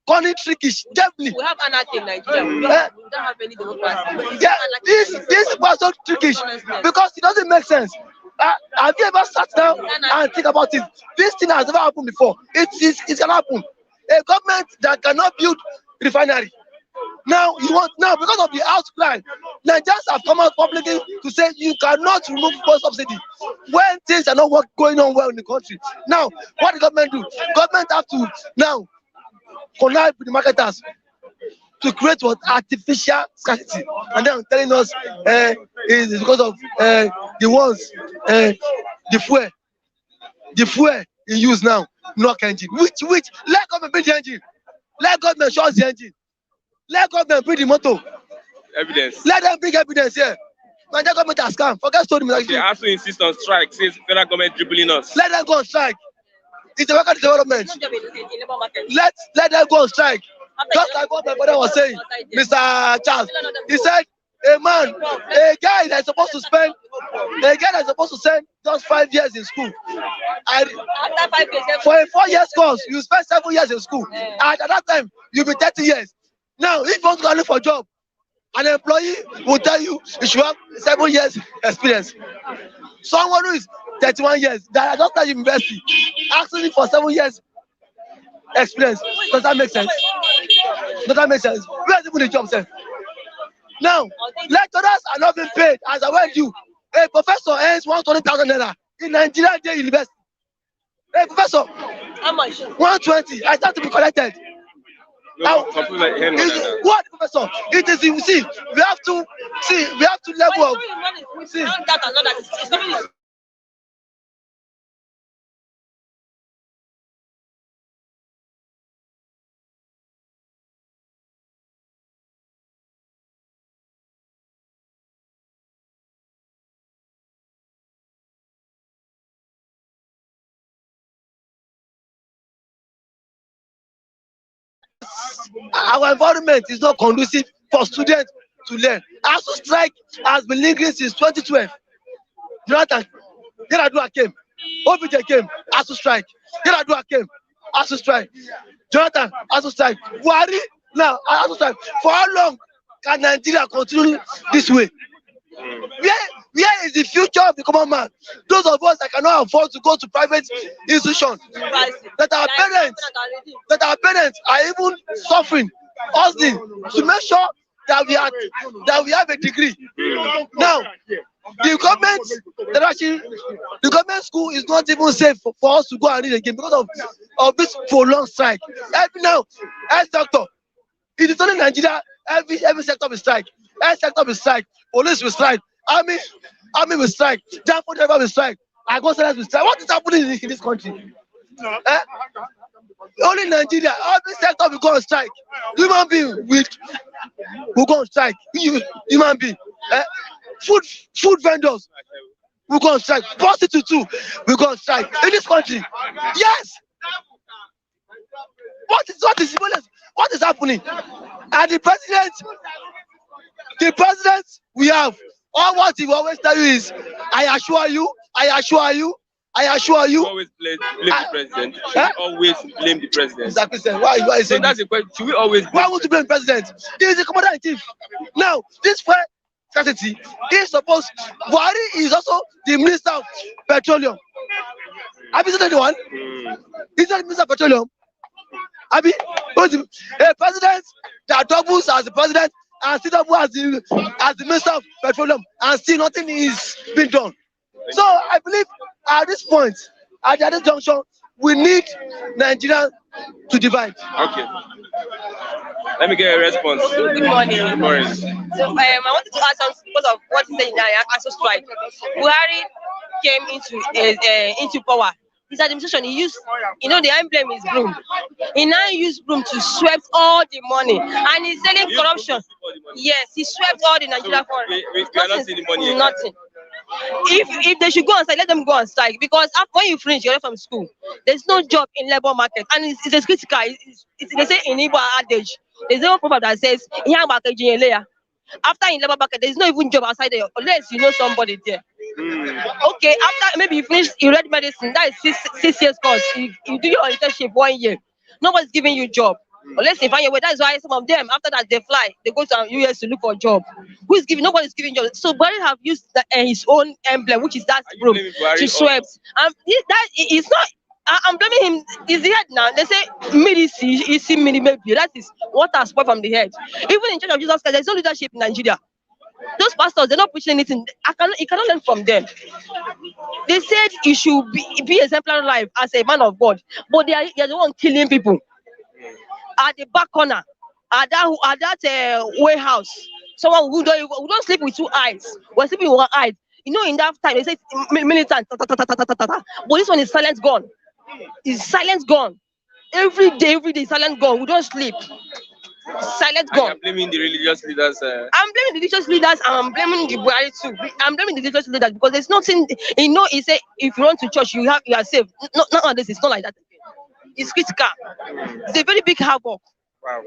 Corny, trickish, definitely. We have anarchy in Nigeria. We don't have any democracy. Yeah, this was so trickish because it doesn't make sense. Have you ever sat down and think about it? This thing has never happened before. It can happen. A government that cannot build refinery. Now because of the outcry, Nigerians have come out publicly to say you cannot remove fuel subsidy when things are not going on well in the country. Now, what the government do? Government have to now connive with the marketers to create what artificial scarcity, and then telling us it's because of the fuel in use now, knock engine. Which let government build the engine, let government show us the engine, let government bring the motor. Evidence. Let them bring evidence here. Nigerian government has come. Forget story. They have to insist on strike. Says federal government dribbling us. Let them go on strike. It's a worker development. Let them go on strike. Just like what my brother was saying, Mr. Charles. He said, a guy that's supposed to spend just 5 years in school. For a 4 years course, you spend 7 years in school. And at that time, you'll be 30 years. Now, if you want to look for a job, an employee will tell you you should have 7 years experience. Someone who is 31 years that I just started university asking for 7 years experience. Does that make sense? Does that make sense? Where's even the job, sir? Now, lecturers are not being paid as I went you. A professor earns 120,000 naira in Nigeria Day University. A professor, how much? 120. I start to be collected. No, what professor? It is we have to level up. See. Our environment is not conducive for students to learn. ASU strike has been lingering since 2012. Jonathan, Yaradua came. OBJ came. ASU strike. Yaradua came. ASU strike. Jonathan, ASU strike. Buhari, now ASU strike. For how long can Nigeria continue this way? Where is the future of the common man? Those of us that cannot afford to go to private institutions, that our parents are even suffering, hustling to make sure that we have a degree. Now, the government school is not even safe for us to go and read again because of this prolonged strike. Every now, health sector, it is only Nigeria. Every sector will strike. Health sector will strike. Police will strike. Army will strike. Transport driver will strike. Agriculture will strike. What is happening in this country? Only Nigeria. Every sector will go on strike. Human being will go on strike. Human being. Food vendors will go on strike. Prostitutes too will go on strike in this country. Yes. What is happening? And the president we have, all what he will always tell you is, I assure you, I assure you. Always blame the president. Should we always blame the president? Mr. Christian, why are you So saying that's the question. Should we always blame why would you blame the president? He is the commander in chief. Now, this fuel scarcity is supposed. Buhari is also the minister of petroleum. Have you seen anyone? He's not the minister of petroleum. Abi, a president that doubles as the president and still double as the minister of petroleum, and still nothing is being done. So I believe at this point, at this junction, we need Nigeria to divide. Okay. Let me get a response. Good morning. Good morning. So I wanted to ask something because of what he said in the ASO strike. Buhari came into power. His administration, he used, the emblem is broom. He now used broom to sweep all the money, and he's selling corruption. Yes, he swept all the Nigeria for We are not seeing the money. nothing. If they should go on strike, let them go on strike, because after when you finish, you're from school. There's no job in labor market, and it's a critical. They say in Igbo adage, there's no proverb that says after in labor market, there's no even job outside there unless you know somebody there. Okay, after maybe you finish, you read medicine, that is six years course. You do your internship 1 year. Nobody's giving you job. Unless they find your way. That's why some of them, after that, they fly. They go to US to look for a job. Nobody's giving job. So Buhari have used his own emblem, which is that broom, to sweep. It's not. I'm blaming him. It's the head now. They say maybe that is what has spoiled from the head. Even in Church of Jesus Christ, there's no leadership in Nigeria. Those pastors, they're not preaching anything. You cannot learn from them. They said you should be exemplary life as a man of God, but they're the one killing people. At the back corner, at that warehouse, someone who don't sleep with two eyes, we're sleeping with one eye. In that time they say militant, but this one is silent gone. Is silent gone. Every day, silent gone. We don't sleep. Silent gone. I'm blaming the religious leaders. I'm blaming the religious leaders, and I'm blaming the Buhari too. I'm blaming the religious leaders because there's nothing. He say if you run to church, you are safe. Nowadays, it's not like that. It's critical. It's a very big havoc. Wow.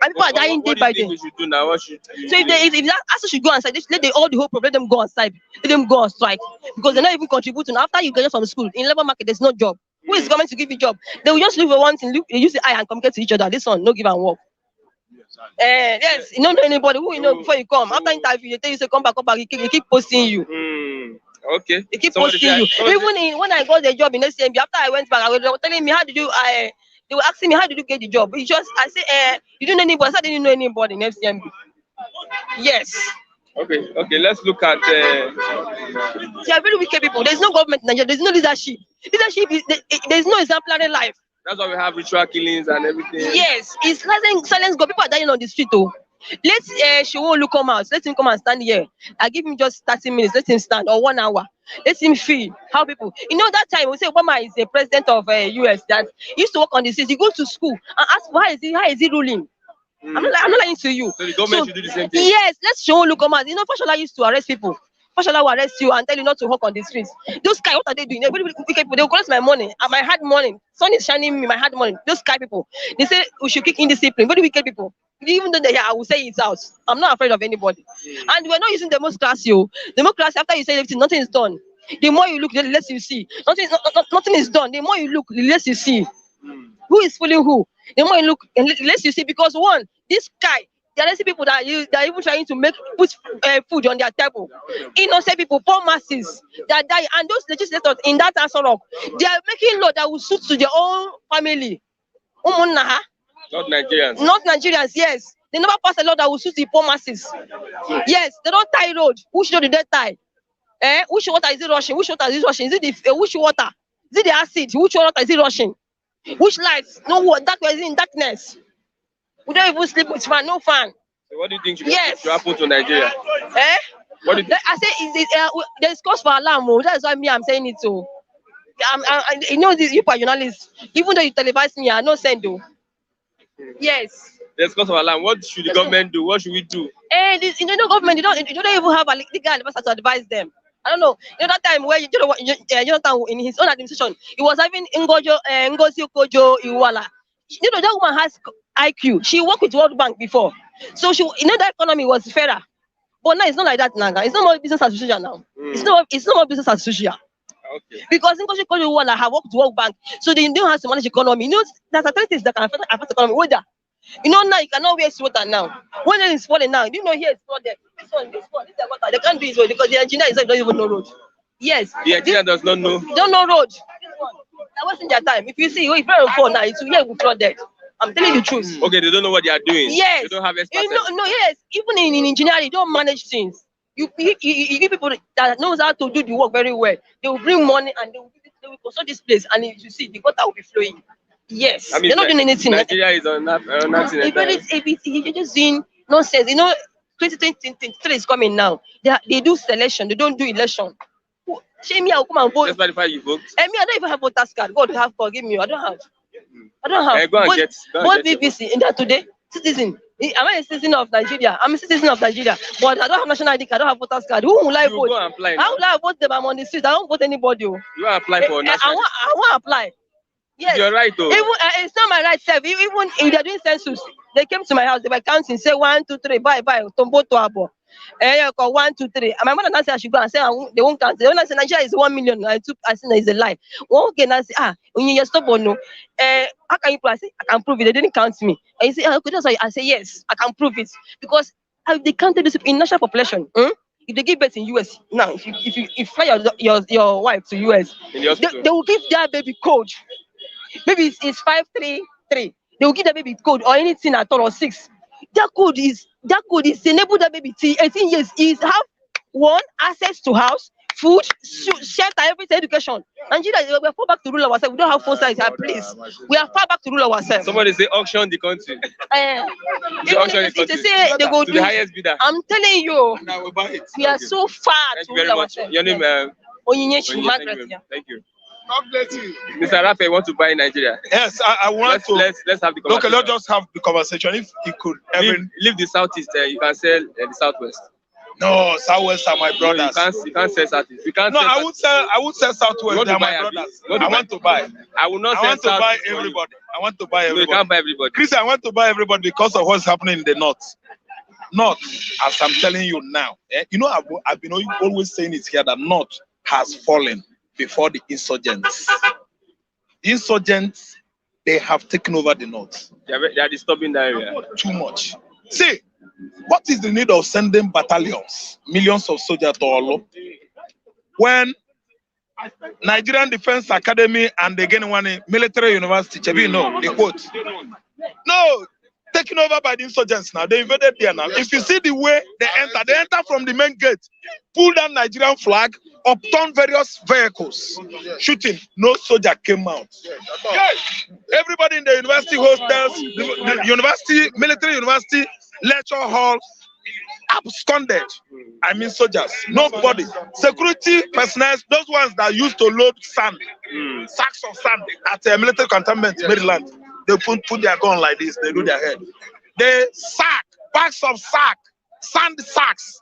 And people are dying day by day. What do you think we should do now? What should So if that also should go on strike, let all the whole problem, let them go on strike. Let them go on strike. Because they're not even contributing. After you graduate from school, in labor market, there's no job. Who is going to give you job? They will just live for one thing, they use the eye and communicate to each other. This one, no give and work. Yes, you don't know anybody who you know before you come. After interview, they tell you say come back, they keep posting you. Okay. They keep posting you. Even when I got the job in SCMB, after I went back, they were telling me they were asking me how did you get the job. I said, you don't know anybody. I said I didn't know anybody in SCMB. Yes. Okay. Let's look at. They are very wicked people. There's no government in Nigeria. There's no leadership. There's no exemplary life. That's why we have ritual killings and everything. Yes, it's silence go. People are dying on the street though. Let Shewolu come out. Let him come and stand here. I give him just 30 minutes. Let him stand, or 1 hour. Let him feel how people. That time we say Obama is the president of US. That he used to work on the streets. He goes to school and ask how is he ruling. I'm not lying to you. So the government should do the same thing. Yes, let's Shewolu come out. Fashola used to arrest people. Fashola will arrest you and tell you not to work on the streets. Those guys, what are they doing? People, they will collect my money, my hard money. Sun is shining me, my hard money. Those guy people, they say we should kick indiscipline. Very wicked people. Even though I will say it's out. I'm not afraid of anybody. And we're not using democracy. Democracy, after you say everything, nothing is done. The more you look, the less you see. Nothing is done. The more you look, the less you see. Who is fooling who? The more you look, the less you see. Because one, this guy, there are people that are even trying to put food on their table. Innocent people, poor masses that die. And those legislators in that answer rock, they are making law that will suit to their own family. Not Nigerians. Not Nigerians, yes. They never pass a law that will suit the poor masses. Yes, they don't tie road. Which road did they tie? Which water is it rushing? Which water is it rushing? Is it which water? Is it the acid? Which water is it rushing? Which lights? No water. That was in darkness. We don't even sleep with fan. No fan. So what do you think should happen to Nigeria? What do you think? I say there's cause for alarm. That's why I'm saying it too. You are journalists. Even though you televise me, I don't send though. Yes. There's cause for alarm. What should the government do? What should we do? Government, you don't even have a legal advisor to advise them. I don't know. That time where Jonathan in his own administration, he was having Ngozi Okonjo-Iweala. That woman has IQ. She worked with World Bank before, so that economy was fairer. But now it's not like that now. It's not more business as usual now. It's not more business as usual. Okay. Because in country one have worked to World Bank, so they don't have to manage economy. You know, there's authorities that can affect economy. Weather. You know now you cannot wear sweater now. When it is falling now, you know here it's flooded. This one, this is water. They can't do it well because the engineer is don't even know road. Yes. The engineer does not know. Don't know road. They're wasting their time. If you see, if you're on phone now, it's here will flooded. I'm telling you the truth. Okay, they don't know what they are doing. Yes. They don't have expertise. Yes. Even in engineering, you don't manage things. You give people that knows how to do the work very well. They will bring money and they will construct this place, and you see the water will be flowing. Yes, I mean, they're not doing anything. Nigeria is on nothing. You're just doing nonsense. You know, 2023 is coming now. They do selection. They don't do election. Shame me, I'll come and vote. Just verify you vote. I mean, I don't even have voters card. God have forgive me. I don't have. Go and get BBC in that today. Citizen. Am I a citizen of Nigeria? I'm a citizen of Nigeria, but I don't have national ID card. I don't have voters card. Who will I vote? Go and apply. How will I vote them? I'm on the street. I don't vote anybody. You want to apply for national ID? I want to apply. Yes. You're right, though. Even it's not my right self. Even if they're doing census, they came to my house. They were counting. Say 1, 2, 3. Bye. Tombo to abo. 1, 2, 3. And my mother now said I should go and say they won't count. When I said Nigeria is 1 million, I said it's a lie. One again I say when you stop or no. How can you prove? I say I can prove it. They didn't count me. And you say okay, that's why I say yes, I can prove it because they counted this in national population. If they give birth in US now, if you fly your wife to US, they will give their baby code. Maybe it's 533. They will give the baby code or anything at all or 6. That code is enable that baby till 18 years. Is have one access to house, food, shelter, everything, education. Nigeria, we are far back to rule ourselves. We don't have 4 sides. Please, we are far back to rule ourselves. Somebody say auction the country. They say they go to the highest bidder. I'm telling you, Now we buy it. we are so far Thank to you very rule much. ourselves. Your name? Onyinyechi Margaret. Thank you. God bless you. Mr. Rafa, you want to buy Nigeria? Yes, I want to. Let's have the conversation. Okay, let's just have the conversation. If you could. Leave the southeast. You can sell the southwest. No, southwest are my brothers. You can't sell southeast. You can't. No, sell I would sell southwest. They are my brothers. I want to buy. I will not I sell want to buy southeast for you. everybody. I want to buy No, everybody. you can't buy everybody. Chris, I want to buy everybody because of what's happening in the north. North, as I'm telling you now. You know, I've been always saying it here that north has fallen before the insurgents. Insurgents, they have taken over the north. They are disturbing the area. Too much. See, what is the need of sending battalions, millions of soldiers to Olo, when Nigerian Defense Academy and again one military university, Chebi, no, they quote. No, taken over by the insurgents now. They invaded there now. If you see the way they enter from the main gate, pull down Nigerian flag, upturn various vehicles, shooting. No soldier came out. Everybody in the university hostels, the university, military university, lecture hall, absconded. I mean soldiers. Nobody. Security personnel, those ones that used to load sand, sacks of sand at a military cantonment, Maryland. They put their gun like this, they do their head. The bags of sand sacks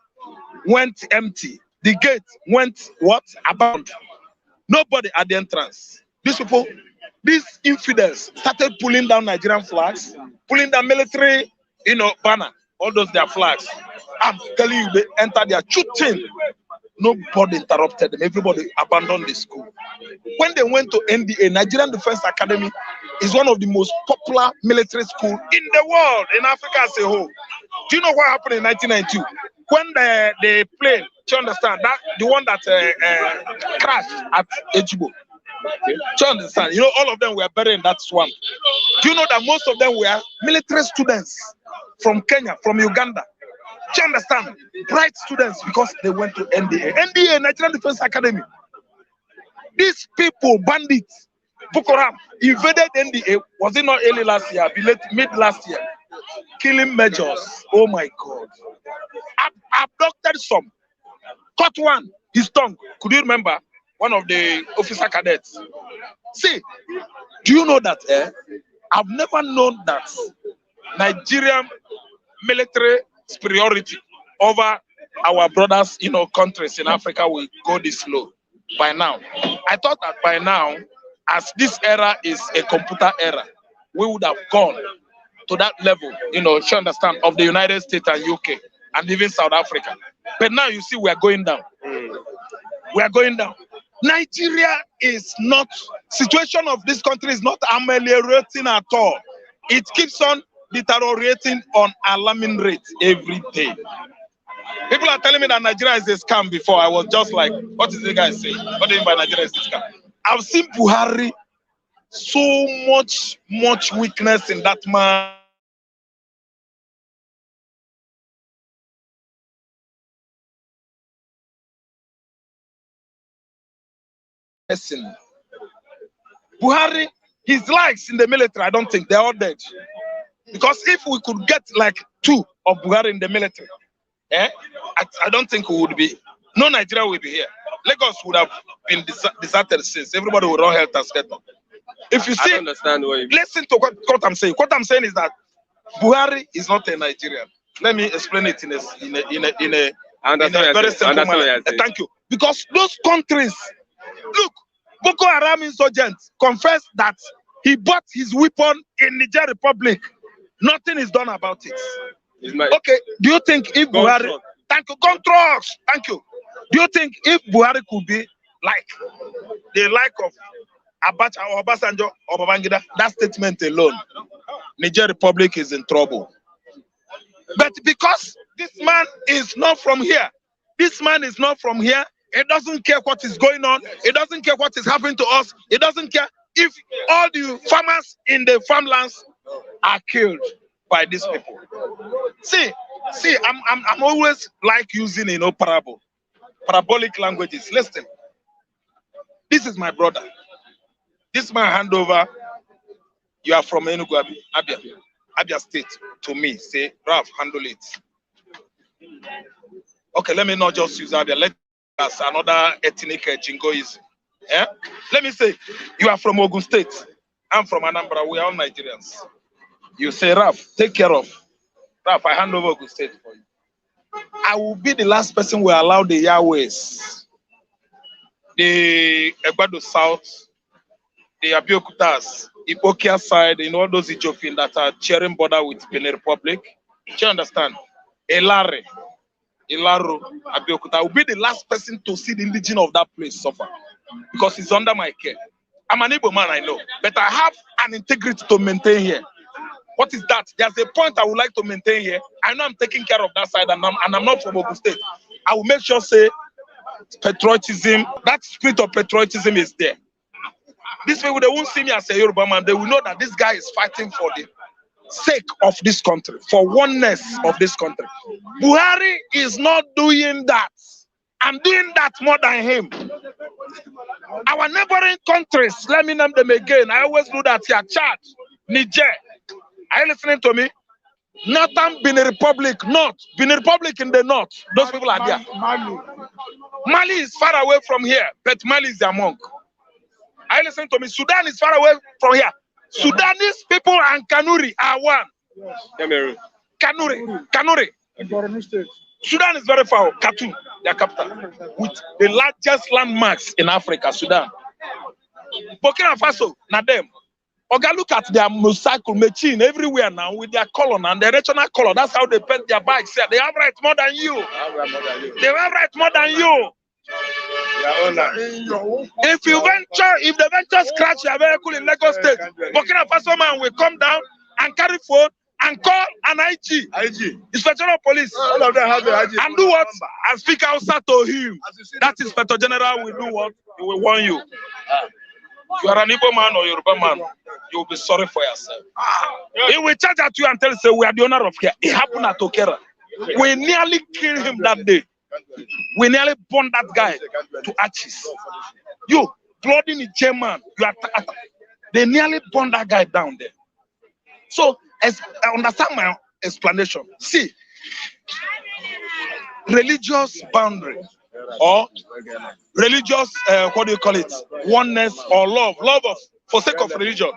went empty. The gate went abandoned. Nobody at the entrance. These people, these infidels started pulling down Nigerian flags, pulling down military, banner, all those their flags. I'm telling you, they entered their shooting. Nobody interrupted them. Everybody abandoned the school. When they went to NDA, Nigerian Defense Academy is one of the most popular military schools in the world, in Africa as a whole. Do you know what happened in 1992? When the plane, do you understand, that the one that crashed at Ejibo? Do you understand? You know, all of them were buried in that swamp. Do you know that most of them were military students from Kenya, from Uganda? Do you understand? Bright students because they went to NDA. NDA, Nigerian Defense Academy. These people, bandits, Boko Haram, invaded NDA. Was it not early last year? Mid last year. Killing majors. Oh my God. Abducted some. Caught one. His tongue. Could you remember? One of the officer cadets. See, do you know that? I've never known that Nigerian military superiority over our brothers, countries in Africa will go this low. By now, I thought that by now, as this era is a computer era, we would have gone to that level, you understand, of the United States and UK and even South Africa. But now you see we are going down. We are going down. Nigeria is not, situation of this country is not ameliorating at all. It keeps on deteriorating on alarming rate every day. People are telling me that Nigeria is a scam before. I was just like, what is the guy saying? What do you mean by Nigeria is a scam? I've seen Buhari, so much weakness in that man. Buhari, his likes in the military, I don't think they're all dead. Because if we could get like 2 of Buhari in the military, I don't think we would be, no Nigeria will be here. Lagos would have been deserted since. Everybody would run helter skelter. If you see, I understand what you mean. Listen to what I'm saying. What I'm saying is that Buhari is not a Nigerian. Let me explain it in a very simple manner. Thank you. Because those countries, look, Boko Haram insurgents confessed that he bought his weapon in Niger Republic. Nothing is done about it. Okay, do you think if Buhari, thank you, contracts, thank you. Do you think if Buhari could be like the like of Abacha or Obasanjo or Babangida, that statement alone, Niger Republic is in trouble. But because this man is not from here, this man is not from here, he doesn't care what is going on, he doesn't care what is happening to us, he doesn't care if all the farmers in the farmlands are killed by these people. See, I'm always like using, parabolic languages. Listen, this is my brother. This man hand over, you are from Enugu, Abia State, to me, say, Ralph, handle it. Okay, let me not just use Abia, let us another ethnic jingoism. Yeah? Let me say, you are from Ogun State, I'm from Anambra, we are all Nigerians. You say, Ralph, take care of. Ralph, I hand over Ogun State for you. I will be the last person who will allow the Yahwehs, the Egbado South, the Abeokutas, Ipokia side, all those Ethiopians that are sharing border with Benin Republic. Do you understand? Ilaro, Abeokuta. I will be the last person to see the indigenous of that place suffer because it's under my care. I'm an Igbo man, I know, but I have an integrity to maintain here. What is that? There's a point I would like to maintain here. I know I'm taking care of that side, and I'm not from Ogun State. I will make sure, say, patriotism, that spirit of patriotism is there. These people, they won't see me as a Yoruba man. They will know that this guy is fighting for the sake of this country, for oneness of this country. Buhari is not doing that. I'm doing that more than him. Our neighboring countries, let me name them again. I always do that here. Chad, Niger. Are you listening to me? Northern Benin Republic, North. Benin Republic in the north. Those people are there. Mali is far away from here, but Mali is among. Are you listening to me? Sudan is far away from here. Sudanese people and Kanuri are one. Kanuri. Sudan is very far. Khartoum, their capital, with the largest landmarks in Africa. Sudan. Burkina Faso, Nadem. Okay, look at their motorcycle machine everywhere now with their color and their regional color. That's how they paint their bikes. They have right more than you. They have right more than you. If the venture scratch your vehicle in Lagos State, Burkina Faso man will come down and carry phone and call an IG, Inspector of Police. All of them have the IG. And do what? And speak outside to him. That Inspector General will do what? He will warn you. You are an Igbo man or Yoruba man, you will be sorry for yourself. He will charge at you and tell you, say, we are the owner of here. It happened at Okera. We nearly killed him that day. We nearly burned that guy to ashes. You, bloody Niger man, they nearly burned that guy down there. So, as I understand my explanation. See, religious boundary or religious, what do you call it? Oneness or love of, for sake of religion.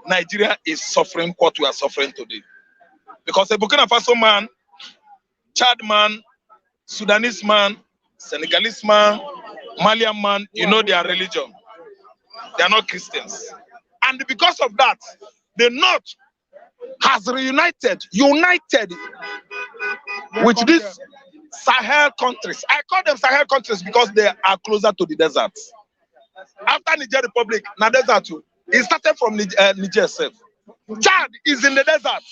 Nigeria is suffering what we are suffering today. Because a Burkina Faso man, Chad man, Sudanese man, Senegalese man, Malian man, you know their religion. They are not Christians. And because of that, the North has united with these Sahel countries. I call them Sahel countries because they are closer to the deserts. After Niger Republic, na desert too. It started from Niger itself. Chad is in the desert.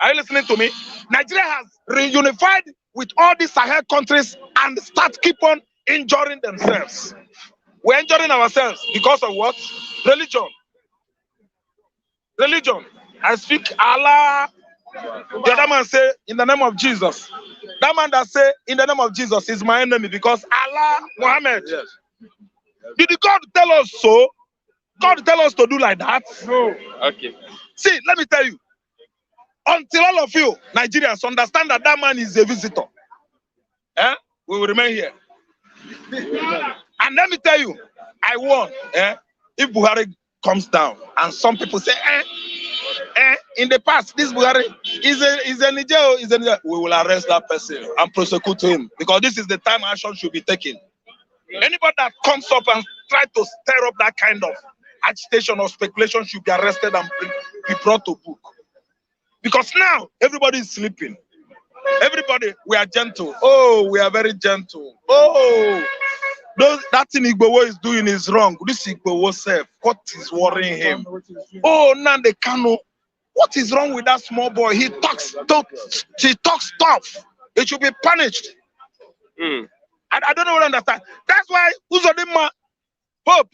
Are you listening to me? Nigeria has reunified with all these Sahel countries and keep on injuring themselves. We're injuring ourselves because of what? Religion. Religion. I speak Allah. The other man say, in the name of Jesus. That man that say, in the name of Jesus is my enemy because Allah, Muhammad. Yes. Did God tell us so? God tell us to do like that? No. Okay. See, let me tell you. Until all of you, Nigerians, understand that that man is a visitor, we will remain here. And let me tell you, I warn, if Buhari comes down, and some people say, in the past, this Buhari is a Niger, we will arrest that person and prosecute him because this is the time action should be taken. Anybody that comes up and try to stir up that kind of agitation or speculation should be arrested and be brought to book. Because now everybody is sleeping. Everybody, we are gentle. Oh, we are very gentle. Oh, that thing Igbowo is doing is wrong. This Igbowo self, what is worrying him? Oh, Nande Kano, what is wrong with that small boy? He talks tough. It should be punished. I don't know what I understand. That's why Uzodimma, Pope,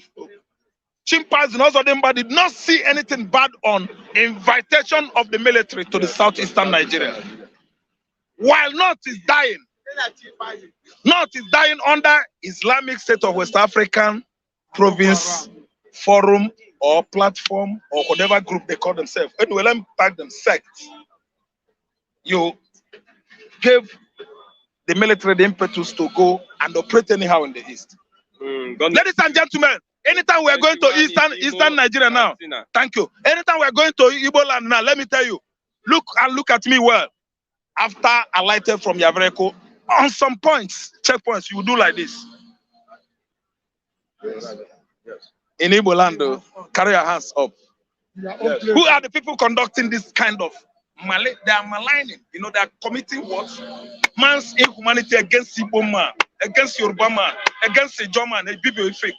Chimpanzee and Uzodimma did not see anything bad on invitation of the military to the southeastern Nigeria. While North is dying. North is dying under Islamic State of West African Province Forum or platform or whatever group they call themselves. Anyway, let me tag them sects. You gave the military the impetus to go and operate anyhow in the east. Ladies and gentlemen, anytime we are going to eastern Nigeria now, thank you. Anytime we are going to Igbo land now, let me tell you, look at me well. After I lighted from Yavreko, on some points, checkpoints, you do like this. In Igbo land, carry your hands up. Yes. Who are the people conducting this kind of they are maligning? You know, they are committing what? Man's inhumanity against Igbo man, against Yoruba man, against a German, a people fake.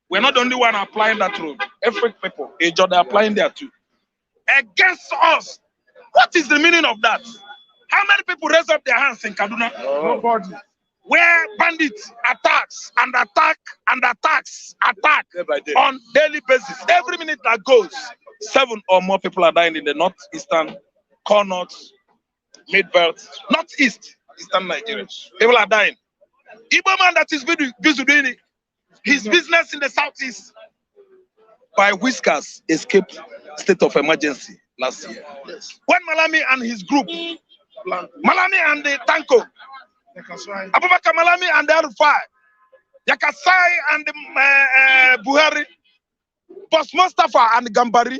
We're not the only one applying that rule. Every people, they're applying there too. Against us. What is the meaning of that? How many people raise up their hands in Kaduna? Nobody. Where bandits attacks and attack on daily basis. Every minute that goes, 7 or more people are dying in the northeastern, core north, mid-belt, northeast, eastern Nigeria. People are dying. Igbo man that is busy doing his business in the southeast by whiskers escaped state of emergency last year. Yes. When Malami and his group, Malami and the Tanko, Abubakar Malami and the Arufai, Yakasai and the Buhari, Boss Mustafa and the Gambari,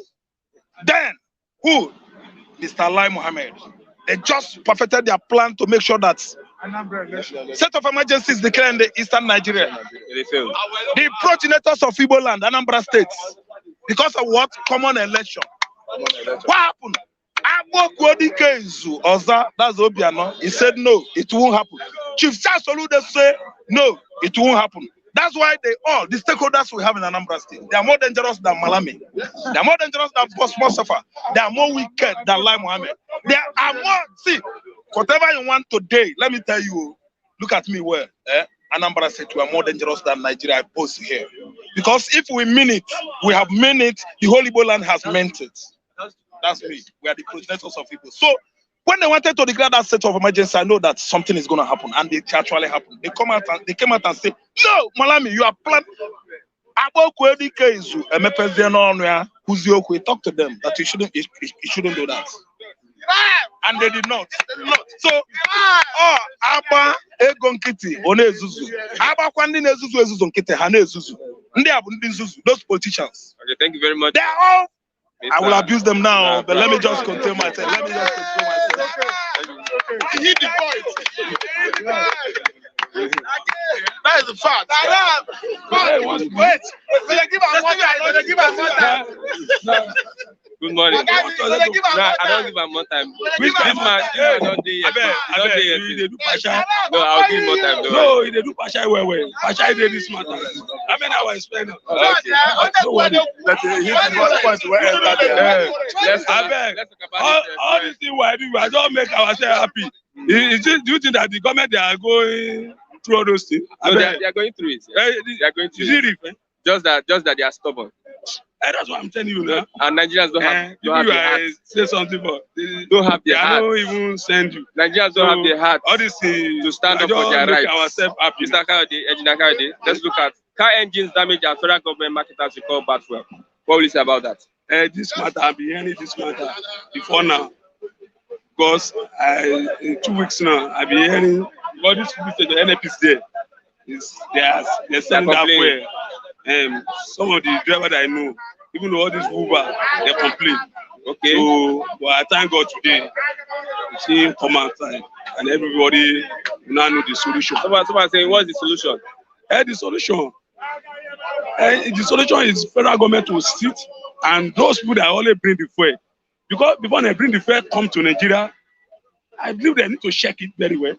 then who? Mr. Lai Mohammed. They just perfected their plan to make sure that state of emergency is declared in the eastern Nigeria. The progenitors of Igbo land, Anambra State, because of what? Common election. What happened? That's Obiano. He said no, it won't happen. Chief Charles Olude say no, it won't happen. That's why the stakeholders we have in Anambra State, they are more dangerous than Malami. They are more dangerous than Boss Mustafa. They are more wicked than Lai Mohammed. They are more, see, whatever you want today, let me tell you, look at me well. Anambra State, we are more dangerous than Nigeria, I post here. Because if we mean it, we have meant it, the whole Igbo land has meant it. That's me. We are the progenitors of people. So when they wanted to declare that state of emergency, I know that something is going to happen, and it actually happened. They came out and say, "No, Malami, you are planning." Talk to them that you shouldn't do that, and they did not. So, Abba Egonkiti Onezuzu, Abba Kwandi Nezuzu Ezuzu Nkite Hanezuzu. Those politicians. Okay, thank you very much. They are all. I will abuse them now, but let me just contain myself. He hit the point. That is the fact. Wait. Good morning. Nah, I don't give him more time. This man don't dey yet. They do Pasha. No, I'll give him more time. No, they do Pasha well. Pasha did this matter. I mean, I was explaining. Okay. No worry. Let's talk about All these things I do, I don't make ourselves happy. Do you think that the government they are going through all those things? No, they are going through it. They are going through it. Just that they are stubborn. That's what I'm telling you now. And Nigerians don't have the heart. Say something, but they don't have the heart. They don't even send you. Nigerians don't have the heart. All these things to stand up for their rights. Ourselves happy. Mr. Kayode, let's look at car engines damage and federal government marketers recall bad fuel. What will you say about that? This matter, I've been hearing this matter before now. Because in 2 weeks now, I've been hearing all this the NFPs there. They're selling that fuel. Some of the drivers that I know, even though all these Uber, they complain. Okay. So, but I thank God today, you see come outside and everybody now know the solution. Someone saying, what's the solution? The solution is federal government to sit and those people that only bring the fuel. Because before they bring the fuel come to Nigeria, I believe they need to check it very well.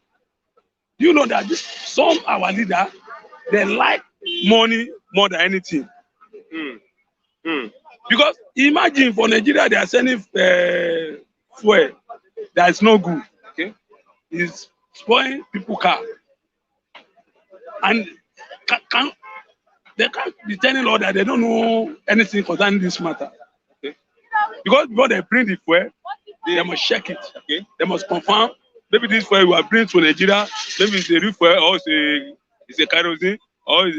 You know that our leader, they like money more than anything. Because imagine for Nigeria, they are sending fuel that is no good. Okay. It's spoiling people's car. And they can't be telling all that they don't know anything concerning this matter. Okay. Because before they bring the fuel, they must check it. Okay. They must confirm maybe this fuel we are bringing to Nigeria, maybe it's a real fuel or it's a kerosene or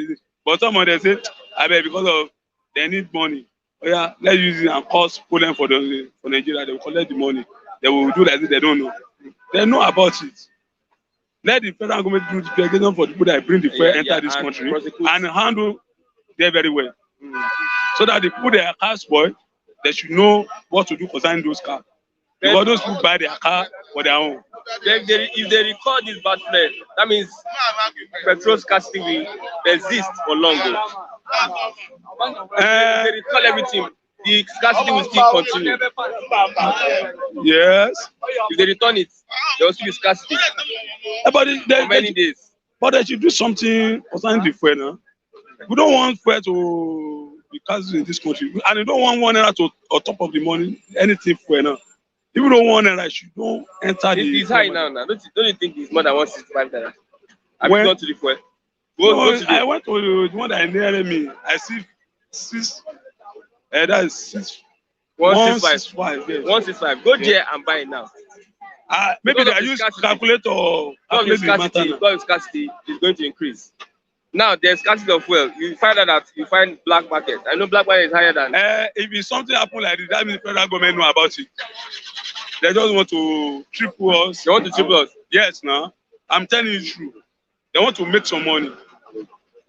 but some of them say, I bet because of they need money. Oh yeah, let's use it and cause problem for Nigeria. They will collect the money. They will do like this. They don't know. They know about it. Let the federal government do the investigation for the people that bring the fuel enter this country and handle them very well. So that the people that are car spoil, they should know what to do concerning those cars. Because those people buy their car for their own. If they record this bad flood, that means petrol scarcity will exist for long. If they recall everything, the scarcity will still continue. Yes. If they return it, there will still be scarcity. But for many days. But they should do something concerning the fuel now. We don't want fuel to be scarcity in this country. And we don't want one naira to on top of the money, anything fuel now. If you don't want naira, you don't enter the. It's high now. Don't you think it's more than 165 naira? Have you gone to the fuel? I went to the one that near me. I see that is 165. Yes. 165. Go there and buy it now. Maybe they use calculator or because scarcity is going to increase. Now there's scarcity of fuel. You find out that you find black market. I know black market is higher than. If it's something happen like this, that means the federal government know about it. They just want to triple us. They want to triple us. Yes, now I'm telling you the truth. They want to make some money.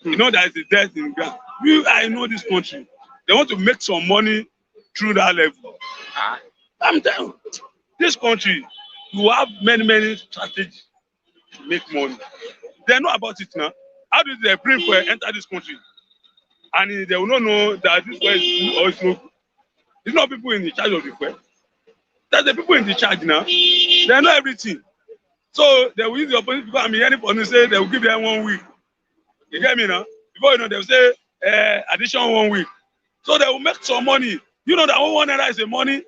You know that is the death in ground. I know this country. They want to make some money through that level. I'm telling you, this country, you have many strategies to make money. They know about it now. How do they bring fuel enter this country? And they will not know that this fuel is good or it's not good. It's not people in the charge of the fuel. That's the people in the charge now. They know everything. So they will use the opposition because I'm hearing for them say they will give them 1 week. You get me now? Before you know, they will say additional 1 week. So they will make some money. You know that 1 naira is a money?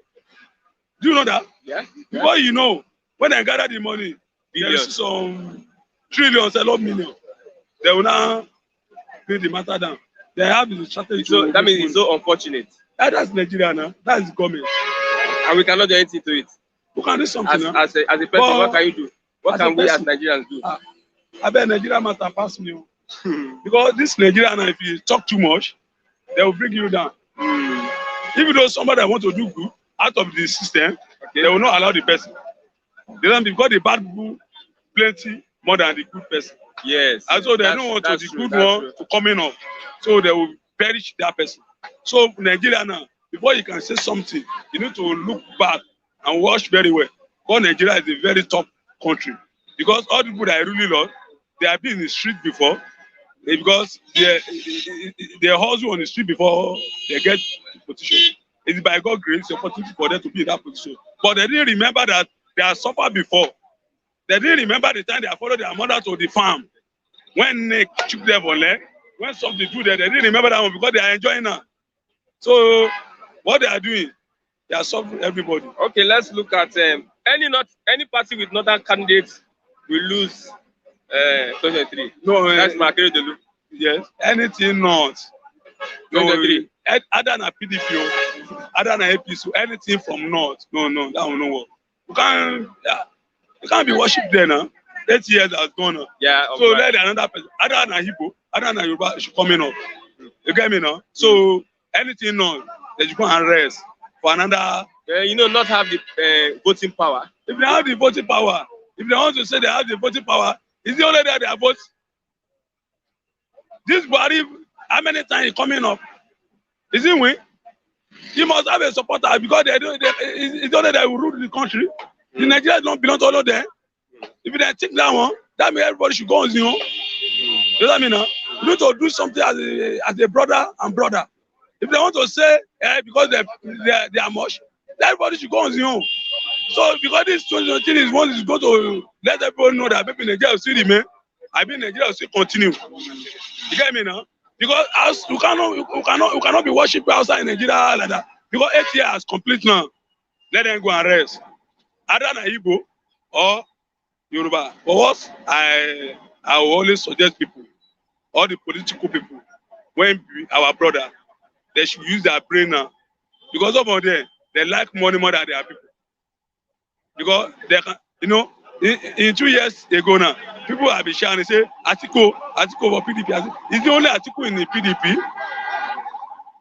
Do you know that? Yeah. Before you know, when they gather the money, they will see some trillions, a lot million. They will now bring the matter down. They have the strategy. So that means it's so unfortunate. That's Nigeria now. That's the government. And we cannot do anything to it. We can do something now. As a person, what can you do? What can we as Nigerians do? I bet Nigeria matter pass me. Because this Nigeria now, if you talk too much, they will bring you down. Even though somebody want to do good out of the system, they will not allow the person. They don't, because the bad people plenty more than the good person. Yes. And so they don't want the good one to come in up. So they will perish that person. So Nigeria now, before you can say something, you need to look back and watch very well. Because Nigeria is a very tough country. Because all the people that I really love, they have been in the street before. Because they hustle on the street before they get the position. It's by God's grace, the opportunity for them to be in that position. But they didn't remember that they have suffered before. They didn't remember the time they followed their mother to the farm. When they took their volley, when something do that, they didn't remember that one because they are enjoying now. So what they are doing, they are suffering everybody. Okay, let's look at any party with northern candidates will lose 2023. No, that's Makere Delu. Yes, anything not. No, 2023. Other than PDP, other than APC, anything from north. No, that will not work. You can't be worshipped there now. 8 years has gone on. Yeah. So let another person, other than Igbo, other than Yoruba, should come in up. You get me now? So anything not, they should go and rest for another. Not have the voting power. If they have the voting power, if they want to say they have the voting power, is the only day they vote. This body, how many times he coming up? Is he win? He must have a supporter because it's only that will rule the country. The Nigerians don't belong to all of them. If they take that one, that means everybody should go on Zion. You know what I mean? You need to do something as a brother and brother. If they want to say because they are much, everybody should go on Zion. So because this 2023 is one is going to let everyone know that maybe Nigeria will still remain, I mean Nigeria will still continue. You get me now? Because you cannot be worshipping outside Nigeria like that. Because 8 years complete now. Let them go and rest. Other than Igbo or Yoruba. For what I will always suggest people, all the political people, when our brother, they should use their brain now. Because some of them, they like money more than their people. Because they can, in 2 years ago now, people have been sharing and say, Atiku for PDP. Is the only Atiku in the PDP?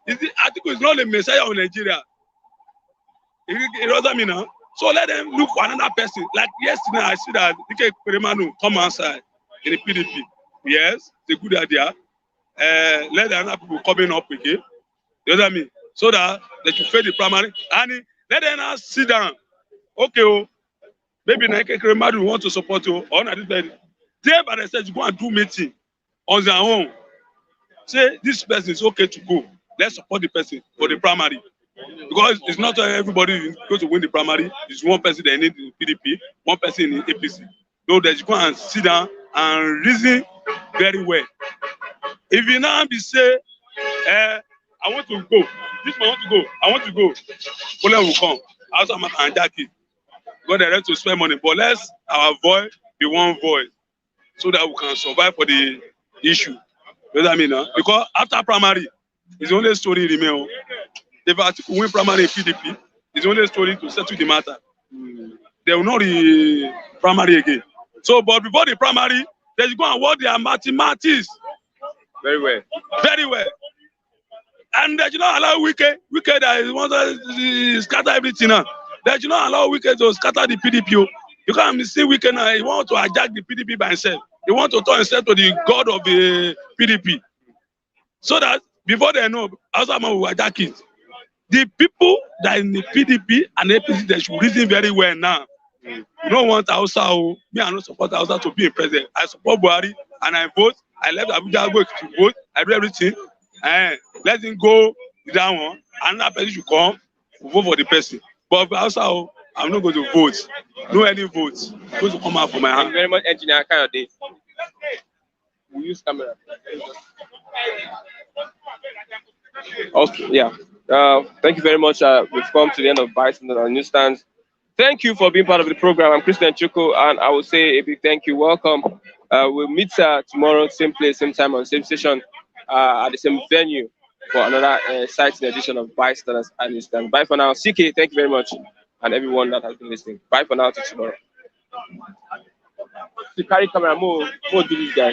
Atiku is not the messiah of Nigeria. It doesn't mean now. So let them look for another person. Like yesterday, I see that Dike Peremanu come outside in the PDP. Yes, it's a good idea. Let the other people coming up again. You know what I mean? So that they should face the primary. And let them now sit down. Okay, maybe Dike Peremanu want to support you. Or not this lady. They by themselves go and do meeting on their own. Say this person is okay to go. Let's support the person for the primary. Because it's not everybody going to win the primary. It's one person they need in PDP, one person in APC. So they should go and sit down and reason very well. If you now be say, I want to go, this man want to go, I want to go, Poland will come. Also, I'm and Jackie. Go there to spend money, but let's avoid the one voice so that we can survive for the issue. You know what I mean? Huh? Because after primary, it's the only story remain. If Atiku win primary in PDP, it's only a story to settle the matter. They will not be primary again. So, but before the primary, they should go and work their mathematics. Very well. Very well. And they should not allow Wike that wants to scatter everything now. They should not allow Wike to scatter the PDP. You can't see Wike now, he wants to hijack the PDP by himself. He wants to turn himself to the god of the PDP. So that before they know, Asama will hijack it. The people that in the PDP and APC, they should reason very well now. You don't want Hausa, me I don't support Hausa to be a president. I support Buhari and I vote. I left Abuja go to vote. I do everything. Let him go with that one. Another person should come, vote for the person. But for Hausa, I'm not going to vote. No any votes. I'm going to come out for my hand. Thank you very much, Engineer Kayode. We use camera. Okay, yeah. Thank you very much. We've come to the end of Bystander on Newsstands. Thank you for being part of the program. I'm Christian Chuko, and I will say a big thank you. Welcome. We'll meet tomorrow, same place, same time, on same station, at the same venue for another exciting edition of Bystanders and Newsstands. Bye for now. CK, thank you very much, and everyone that has been listening. Bye for now. Till tomorrow. To carry camera, more do this guy.